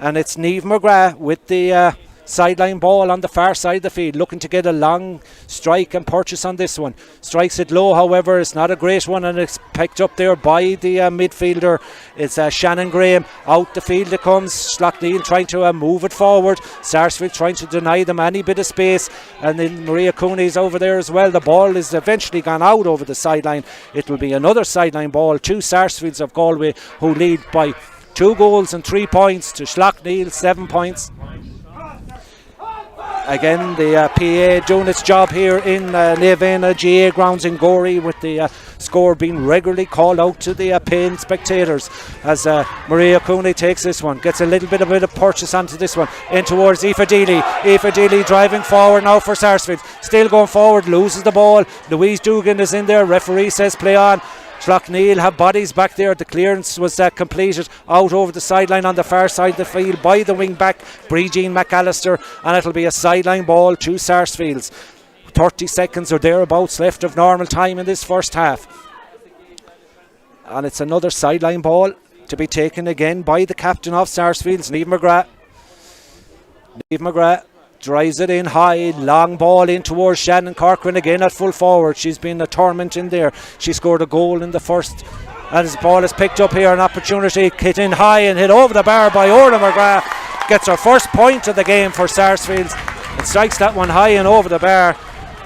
And it's Niamh McGrath with the sideline ball on the far side of the field, looking to get a long strike and purchase on this one. Strikes it low, however, it's not a great one, and it's picked up there by the midfielder. It's Shannon Graham. Out the field it comes. Slaughtneil trying to move it forward. Sarsfield trying to deny them any bit of space, and then Maria Cooney's over there as well. The ball is eventually gone out over the sideline. It will be another sideline ball to Sarsfields of Galway, who lead by 2 goals and 3 points to Slaughtneil 7 points. Again, the PA doing its job here in Navenna GA grounds in Gorey, with the score being regularly called out to the paying spectators, as Maria Cooney takes this one, gets a little bit of purchase onto this one, in towards Aoife Deely. Aoife Deely driving forward now for Sarsfield, still going forward, loses the ball. Louise Dugan is in there, referee says play on. Slaughtneil have bodies back there. The clearance was completed out over the sideline on the far side of the field by the wing back Bríd McAllister, and it'll be a sideline ball to Sarsfields. 30 seconds or thereabouts left of normal time in this first half, and it's another sideline ball to be taken again by the captain of Sarsfields, Niamh McGrath. Niamh McGrath drives it in high, long ball in towards Shannon Corcoran again at full forward. She's been a torment in there. She scored a goal in the first, and his ball is picked up here. An opportunity, hit in high and hit over the bar by Orla McGrath. Gets her first point of the game for Sarsfields and strikes that one high and over the bar.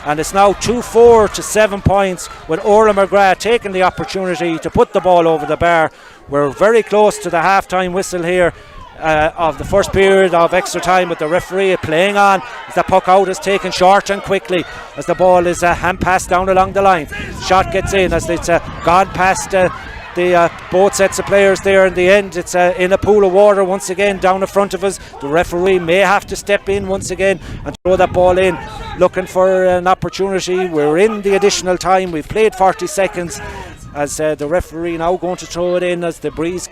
And it's now 2-4 to 7 points, with Orla McGrath taking the opportunity to put the ball over the bar. We're very close to the half-time whistle here of the first period of extra time, with the referee playing on as the puck out is taken short and quickly as the ball is hand passed down along the line. Shot gets in as it's gone past the both sets of players there. In the end, it's in a pool of water once again down in front of us. The referee may have to step in once again and throw that ball in, looking for an opportunity. We're in the additional time. We've played 40 seconds as the referee now going to throw it in as the breeze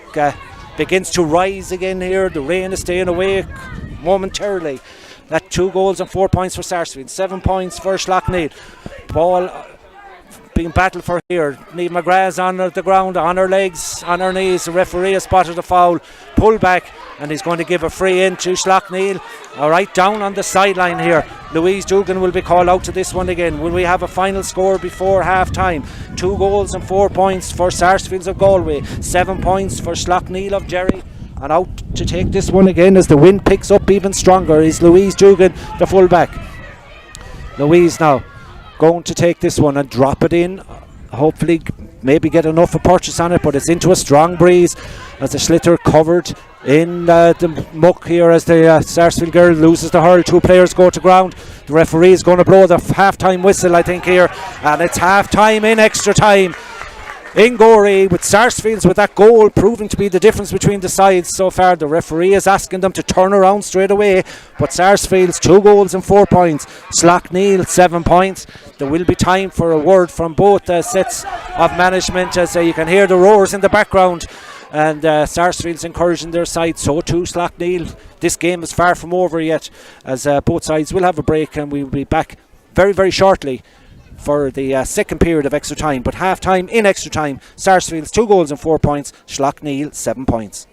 begins to rise again here. The rain is staying away momentarily. That 2 goals and 4 points for Sarsfield, 7 points for Slaughtneil. Ball being battled for here. Niamh McGrath's on the ground, on her legs, on her knees. The referee has spotted a foul, pull back, and he's going to give a free in to Slaughtneil. Right down on the sideline here. Louise Dugan will be called out to this one again. Will we have a final score before half time? 2 goals and 4 points for Sarsfields of Galway, 7 points for Slaughtneil of Jerry. And out to take this one again as the wind picks up even stronger is Louise Dugan, the full back. Louise now going to take this one and drop it in. Hopefully maybe get enough of purchase on it, but it's into a strong breeze as the Schlitter covered in the muck here as the Sarsfield girl loses the hurl. 2 players go to ground. The referee is going to blow the half-time whistle, I think, here, and it's half-time in extra time in Gorey, with Sarsfields with that goal proving to be the difference between the sides so far. The referee is asking them to turn around straight away, but Sarsfields 2 goals and 4 points, Slaughtneil 7 points. There will be time for a word from both sets of management as you can hear the roars in the background, and Sarsfields encouraging their side, so too Slaughtneil. This game is far from over yet, as both sides will have a break, and we will be back very, very shortly for the second period of extra time. But half time in extra time, Sarsfields 2 goals and 4 points, Slaughtneil 7 points.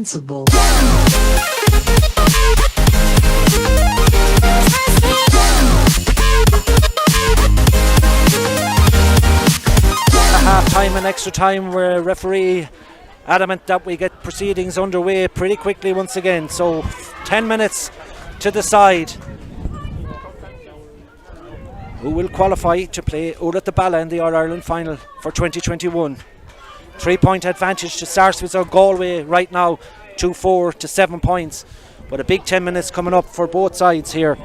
invincible. Half time and extra time where referee adamant that we get proceedings underway pretty quickly once again. So 10 minutes to decide who will qualify to play out at the Balla in the All-Ireland final for 2021. 3-point advantage to Sarsfields of Galway right now, 2-4 to 7 points. But a big 10 minutes coming up for both sides here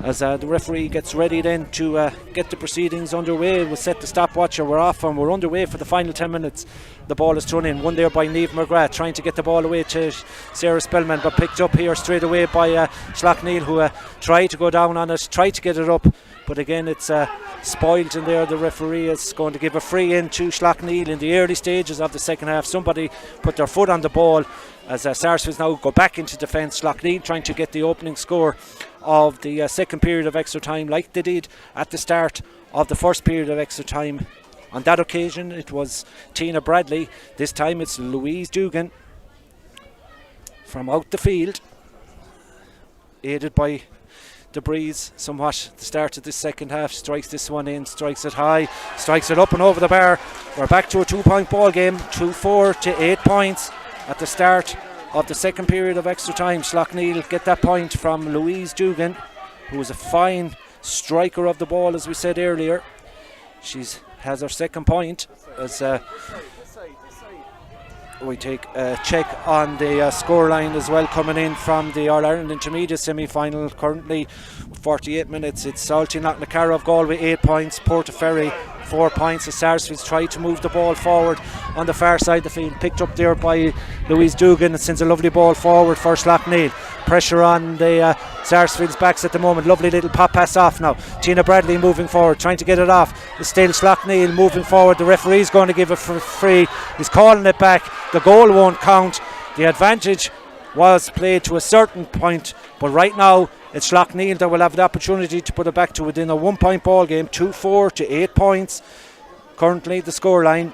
as the referee gets ready then to get the proceedings underway. We'll set the stopwatch, we're off and we're underway for the final 10 minutes. The ball is thrown in, one there by Niamh McGrath, trying to get the ball away to Sarah Spellman, but picked up here straight away by Slaughtneil, who tried to go down on it, tried to get it up, but again it's spoiled in there. The referee is going to give a free in to Slaughtneil in the early stages of the second half. Somebody put their foot on the ball as Sarsfields now go back into defence. Slaughtneil trying to get the opening score of the second period of extra time, like they did at the start of the first period of extra time. On that occasion it was Tina Bradley. This time it's Louise Dugan from out the field, aided by the breeze somewhat at the start of this second half. Strikes this one in, strikes it high, strikes it up and over the bar. We're back to a 2-point ball game, 2-4 to 8 points at the start of the second period of extra time. Slaughtneil get that point from Louise Dugan, who is a fine striker of the ball, as we said earlier. She's has her second point as we take a check on the scoreline as well, coming in from the All-Ireland Intermediate semi-final. Currently 48 minutes, it's Salty Knocknacarra of Galway 8 points, Portaferry 4 points. The Sarsfields try to move the ball forward on the far side of the field, picked up there by Louise Dugan. It sends a lovely ball forward for Slaughtneil. Pressure on the Sarsfields backs at the moment. Lovely little pop pass off now. Tina Bradley moving forward, trying to get it off. It's still Slaughtneil moving forward. The referee's going to give it for free. He's calling it back. The goal won't count. The advantage was played to a certain point, but right now it's Slaughtneil that will have the opportunity to put it back to within a 1-point ball game, 2-4 to 8 points. Currently the scoreline.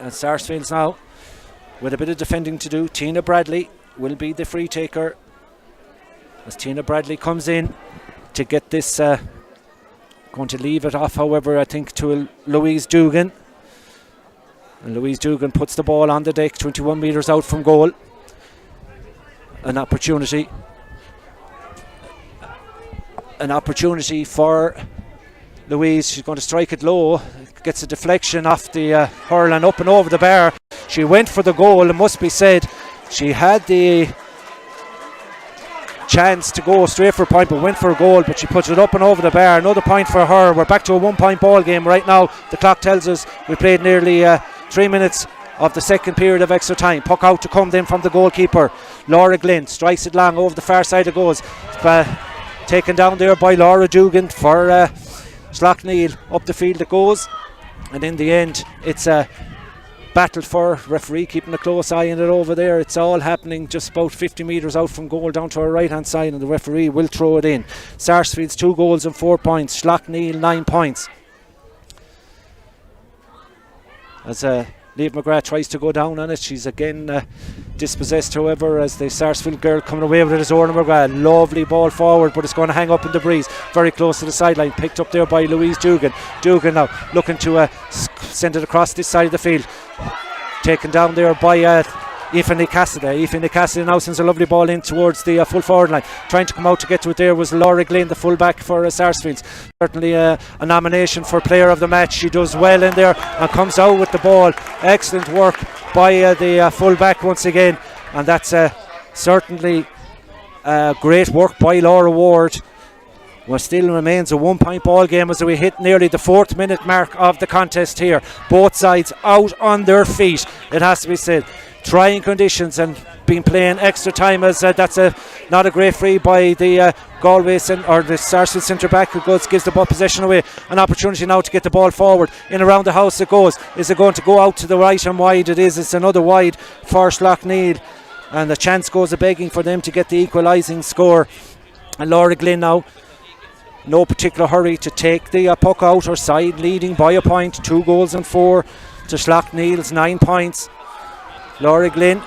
And Sarsfields now with a bit of defending to do. Tina Bradley will be the free taker as Tina Bradley comes in to get this, going to leave it off, however, I think to Louise Dugan. And Louise Dugan puts the ball on the deck, 21 metres out from goal. An opportunity for Louise. She's going to strike it low, gets a deflection off the hurl and up and over the bar. She went for the goal, it must be said. She had the chance to go straight for a point, but went for a goal, but she puts it up and over the bar. Another point for her. We're back to a 1-point ball game right now. The clock tells us we played nearly 3 minutes of the second period of extra time. Puck out to come then from the goalkeeper. Laura Glynn strikes it long over the far side. It goes taken down there by Laura Dugan for Slaughtneil. Up the field it goes, and in the end it's a battle for referee keeping a close eye on it over there. It's all happening just about 50 metres out from goal down to our right hand side, and the referee will throw it in. Sarsfields 2 goals and 4 points, Slaughtneil 9 points. As Niamh McGrath tries to go down on it, she's again dispossessed, however, as the Sarsfield girl coming away with it is Orla McGrath. Lovely ball forward, but it's going to hang up in the breeze, very close to the sideline, picked up there by Louise Dugan. Dugan now looking to send it across this side of the field, taken down there by Aoife Cassidy. Aoife Cassidy now sends a lovely ball in towards the full forward line. Trying to come out to get to it there was Laura Glynn, the full back for Sarsfields. Certainly a nomination for player of the match. She does well in there and comes out with the ball. Excellent work by the full back once again, and that's certainly great work by Laura Ward. Well, still remains a 1-point ball game as we hit nearly the 4th minute mark of the contest here. Both sides out on their feet, it has to be said. Trying conditions and been playing extra time, as that's not a great free by the Galway or the Sarsfield centre back, who gives the ball possession away. An opportunity now to get the ball forward. In around the house it goes. Is it going to go out to the right and wide? It is. It's another wide for Slaughtneil, and the chance goes a begging for them to get the equalising score. And Laura Glynn now, no particular hurry to take the puck out her side, leading by a point, 2 goals and 4 to Slaughtneil's 9 points. Laura Glynn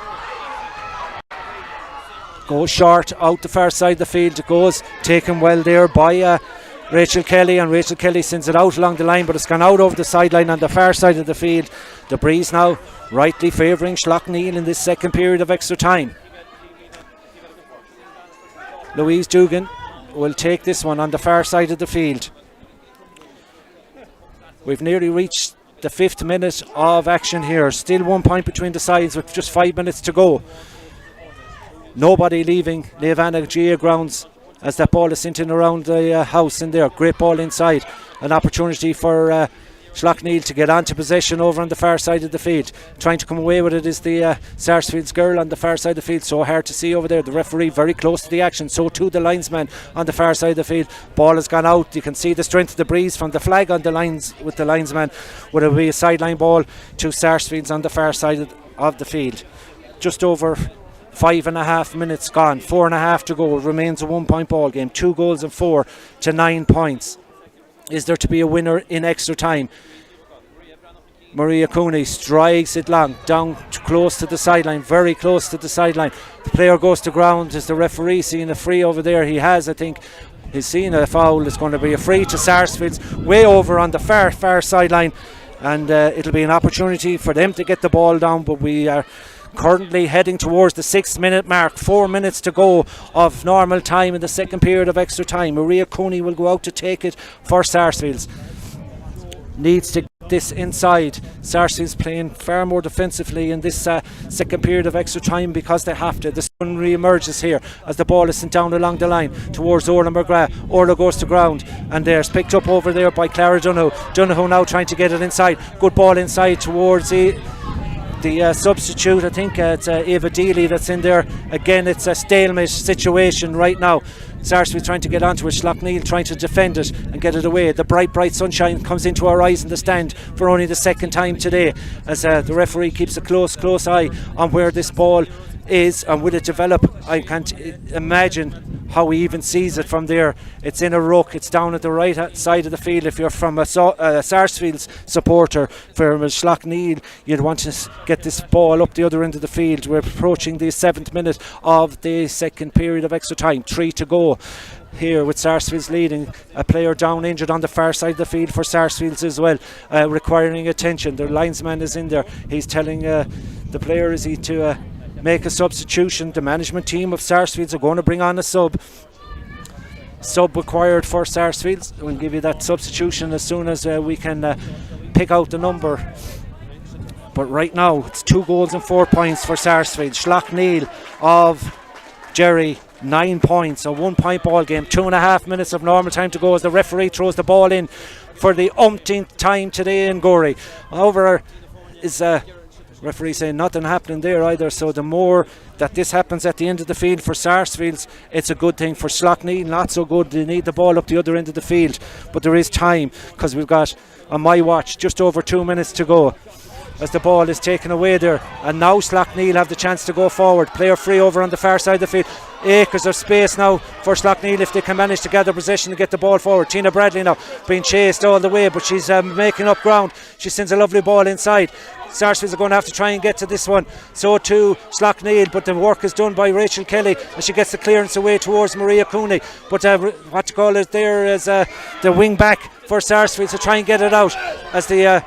goes short out the far side of the field. It goes taken well there by Rachel Kelly, and Rachel Kelly sends it out along the line, but it's gone out over the sideline on the far side of the field. The breeze now rightly favouring Slaughtneil in this second period of extra time. Louise Dugan will take this one on the far side of the field. We've nearly reached the 5th minute of action here. Still 1 point between the sides with just 5 minutes to go. Nobody leaving Levanna GA grounds as that ball is sent in around the house in there. Great ball inside. An opportunity for Slaughtneil to get onto possession over on the far side of the field. Trying to come away with it is the Sarsfields girl on the far side of the field. So hard to see over there. The referee very close to the action. So too the linesman on the far side of the field. Ball has gone out. You can see the strength of the breeze from the flag on the lines with the linesman. Would it be a sideline ball to Sarsfields on the far side of the field? Just over 5.5 minutes gone. 4.5 to go. It remains a 1 point ball game. 2 goals and 4 to 9 points. Is there to be a winner in extra time? Maria Cooney strikes it long, down close to the sideline, very close to the sideline. The player goes to ground. Is the referee seeing a free over there? He has, I think. He's seen a foul. It's going to be a free to Sarsfields, way over on the far sideline. And it'll be an opportunity for them to get the ball down, but we are currently heading towards the 6th minute mark. 4 minutes to go of normal time in the second period of extra time. Maria Cooney will go out to take it for Sarsfields. Needs to get this inside. Sarsfields playing far more defensively in this second period of extra time because they have to. The sun re-emerges here as the ball is sent down along the line towards Orla McGrath. Orla goes to ground and there's picked up over there by Clara Donoghue. Donoghue now trying to get it inside. Good ball inside towards the substitute. I think it's Ava Deely that's in there. Again, it's a stalemate situation right now. Sarsfield trying to get onto it. Slaughtneil trying to defend it and get it away. The bright sunshine comes into our eyes in the stand for only the second time today as the referee keeps a close eye on where this ball is and will it develop. I can't imagine how he even sees it from there. It's in a ruck. It's down at the right side of the field. If you're from a Sarsfields supporter, from Slaughtneil, you'd want to get this ball up the other end of the field. We're approaching the 7th minute of the second period of extra time. 3 to go here with Sarsfields leading. A player down injured on the far side of the field for Sarsfields as well, requiring attention. The linesman is in there. He's telling the player is he to make a substitution. The management team of Sarsfields are going to bring on a sub required for Sarsfields. We'll give you that substitution as soon as we can pick out the number. But right now it's 2 goals and 4 points for Sarsfields. Slaughtneil of Jerry 9 points, a 1 point ball game. 2.5 minutes of normal time to go as the referee throws the ball in for the umpteenth time today in Gorey. However, is referee saying nothing happening there either, so the more that this happens at the end of the field for Sarsfields, it's a good thing. For Slaughtneil, not so good. They need the ball up the other end of the field, but there is time because we've got, on my watch, just over 2 minutes to go as the ball is taken away there, and now Slaughtneil have the chance to go forward. Player free over on the far side of the field. Acres of space now for Slaughtneil if they can manage to gather possession and get the ball forward. Tina Bradley now being chased all the way, but she's making up ground. She sends a lovely ball inside. Sarsfields are going to have to try and get to this one. So too Slaughtneil, but the work is done by Rachel Kelly and she gets the clearance away towards Maria Cooney. But what to call it there is the wing back for Sarsfields to try and get it out as the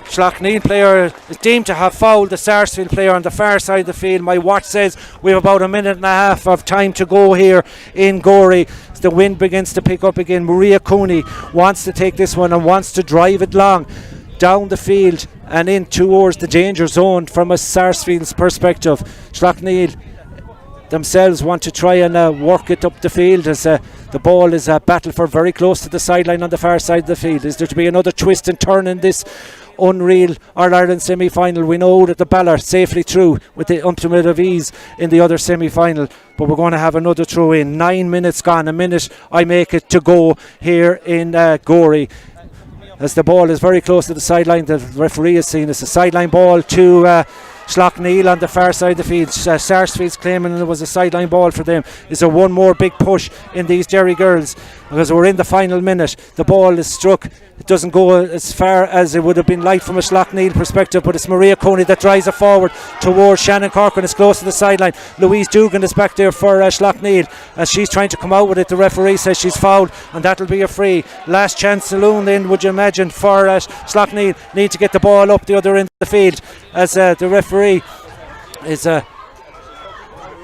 Slaughtneil player is deemed to have fouled the Sarsfield player on the far side of the field. My watch says we have about 1.5 minutes of time to go here in Gorey. As the wind begins to pick up again, Maria Cooney wants to take this one and wants to drive it long down the field and in towards the danger zone from a Sarsfield's perspective. Slaughtneil themselves want to try and work it up the field as the ball is battled for very close to the sideline on the far side of the field. Is there to be another twist and turn in this unreal All-Ireland semi-final? We know that the Ballard safely through with the ultimate of ease in the other semi-final, but we're going to have another throw in. 9 minutes gone, a minute I make it to go here in Gorey as the ball is very close to the sideline. The referee has seen it's a sideline ball to Slaughtneil on the far side of the field. Sarsfields claiming it was a sideline ball for them. Is there one more big push in these Derry girls because we're in the final minute. The ball is struck. It doesn't go as far as it would have been like from a Slaughtneil perspective, but it's Maria Coney that drives it forward towards Shannon Corcoran. It's close to the sideline. Louise Dugan is back there for Slaughtneil as she's trying to come out with it. The referee says she's fouled, and that'll be a free. Last chance saloon then, would you imagine, for Slaughtneil. Need to get the ball up the other end of the field as the referee is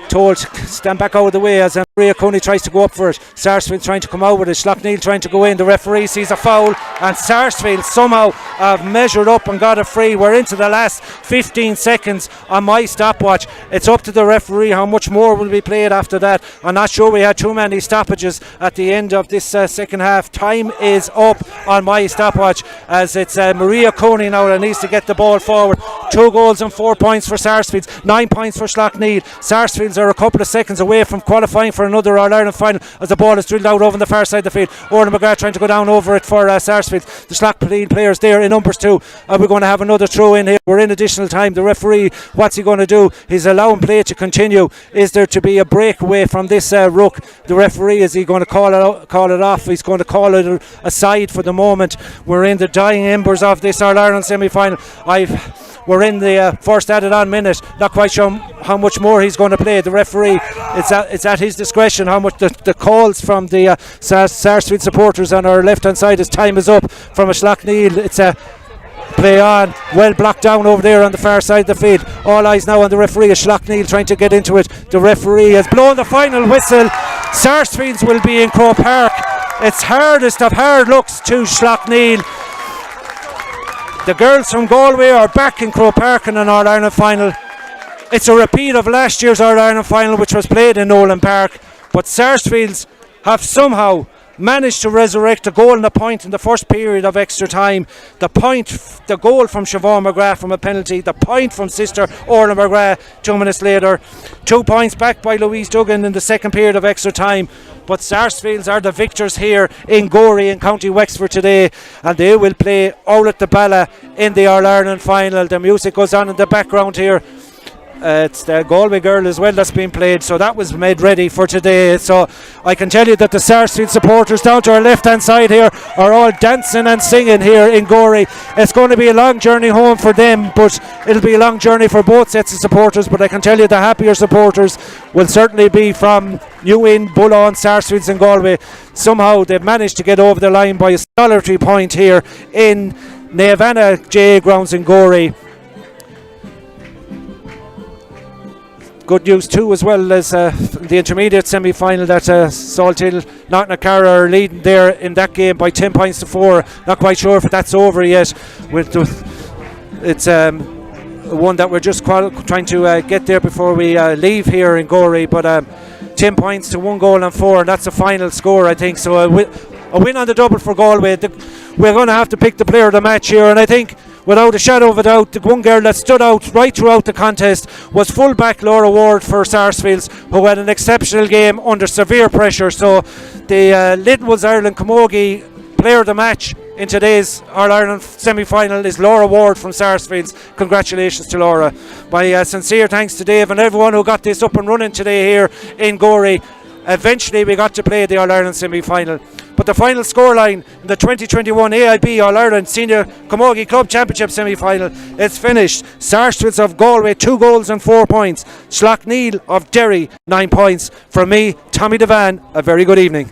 told to stand back out of the way as Maria Coney tries to go up for it. Sarsfields trying to come out with it. Slaughtneil trying to go in. The referee sees a foul, and Sarsfields somehow have measured up and got a free. We're into the last 15 seconds on my stopwatch. It's up to the referee how much more will be played after that. I'm not sure we had too many stoppages at the end of this second half. Time is up on my stopwatch as it's Maria Coney now that needs to get the ball forward. 2 goals and 4 points for Sarsfields, 9 points for Slaughtneil. Sarsfields are a couple of seconds away from qualifying for another All-Ireland final as the ball is drilled out over on the far side of the field. Orla McGrath trying to go down over it for Sarsfields. The Slaughtneil players there in numbers too. We're going to have another throw in here. We're in additional time. The referee, what's he going to do? He's allowing play to continue. Is there to be a breakaway from this ruck? The referee, is he going to call it off? He's going to call it aside for the moment. We're in the dying embers of this All-Ireland semi-final. We're in the first added on minute. Not quite sure how much more he's going to play. The referee, it's at his discretion how much the calls from the Sarsfield supporters on our left hand side as time is up from a Slaughtneil. It's a play on, well blocked down over there on the far side of the field. All eyes now on the referee as Slaughtneil trying to get into it. The referee has blown the final whistle. Sarsfields will be in Croke Park. It's hardest of hard looks to Slaughtneil. The girls from Galway are back in Croke Park in an All-Ireland final. It's a repeat of last year's All-Ireland final, which was played in Nolan Park, but Sarsfields have somehow managed to resurrect a goal and a point in the first period of extra time. The goal from Siobhan McGrath from a penalty, the point from sister Orla McGrath 2 minutes later. 2 points back by Louise Duggan in the second period of extra time. But Sarsfields are the victors here in Gorey in County Wexford today, and they will play Owlet the Balla in the All-Ireland final. The music goes on in the background here. It's the Galway girl as well that's been played, so that was made ready for today. So I can tell you that the Sarsfield supporters down to our left hand side here are all dancing and singing here in Gorey. It's going to be a long journey home for them, but it'll be a long journey for both sets of supporters. But I can tell you the happier supporters will certainly be from New Inn, Bullaugh, Sarsfields and Galway. Somehow they've managed to get over the line by a solitary point here in Navanna GA grounds in Gorey. Good news too as well as the intermediate semi-final that Salthill Knocknacarra are leading there in that game by 10 points to 4. Not quite sure if that's over yet. It's one that we're just trying to get there before we leave here in Gorey, but 10 points to 1 goal and 4, and that's a final score, I think. So a win on the double for Galway. We're going to have to pick the player of the match here, and I think without a shadow of a doubt, the one girl that stood out right throughout the contest was full-back Laura Ward for Sarsfields, who had an exceptional game under severe pressure. So the Lidwells Ireland Camogie player of the match in today's All-Ireland semi-final is Laura Ward from Sarsfields. Congratulations to Laura. My sincere thanks to Dave and everyone who got this up and running today here in Gorey. Eventually we got to play the All-Ireland semi-final. But the final scoreline in the 2021 AIB All-Ireland Senior Camogie Club Championship semi-final is finished. Sarsfields of Galway 2 goals and 4 points. Slaughtneil of Derry 9 points. From me, Tommy Devan, a very good evening.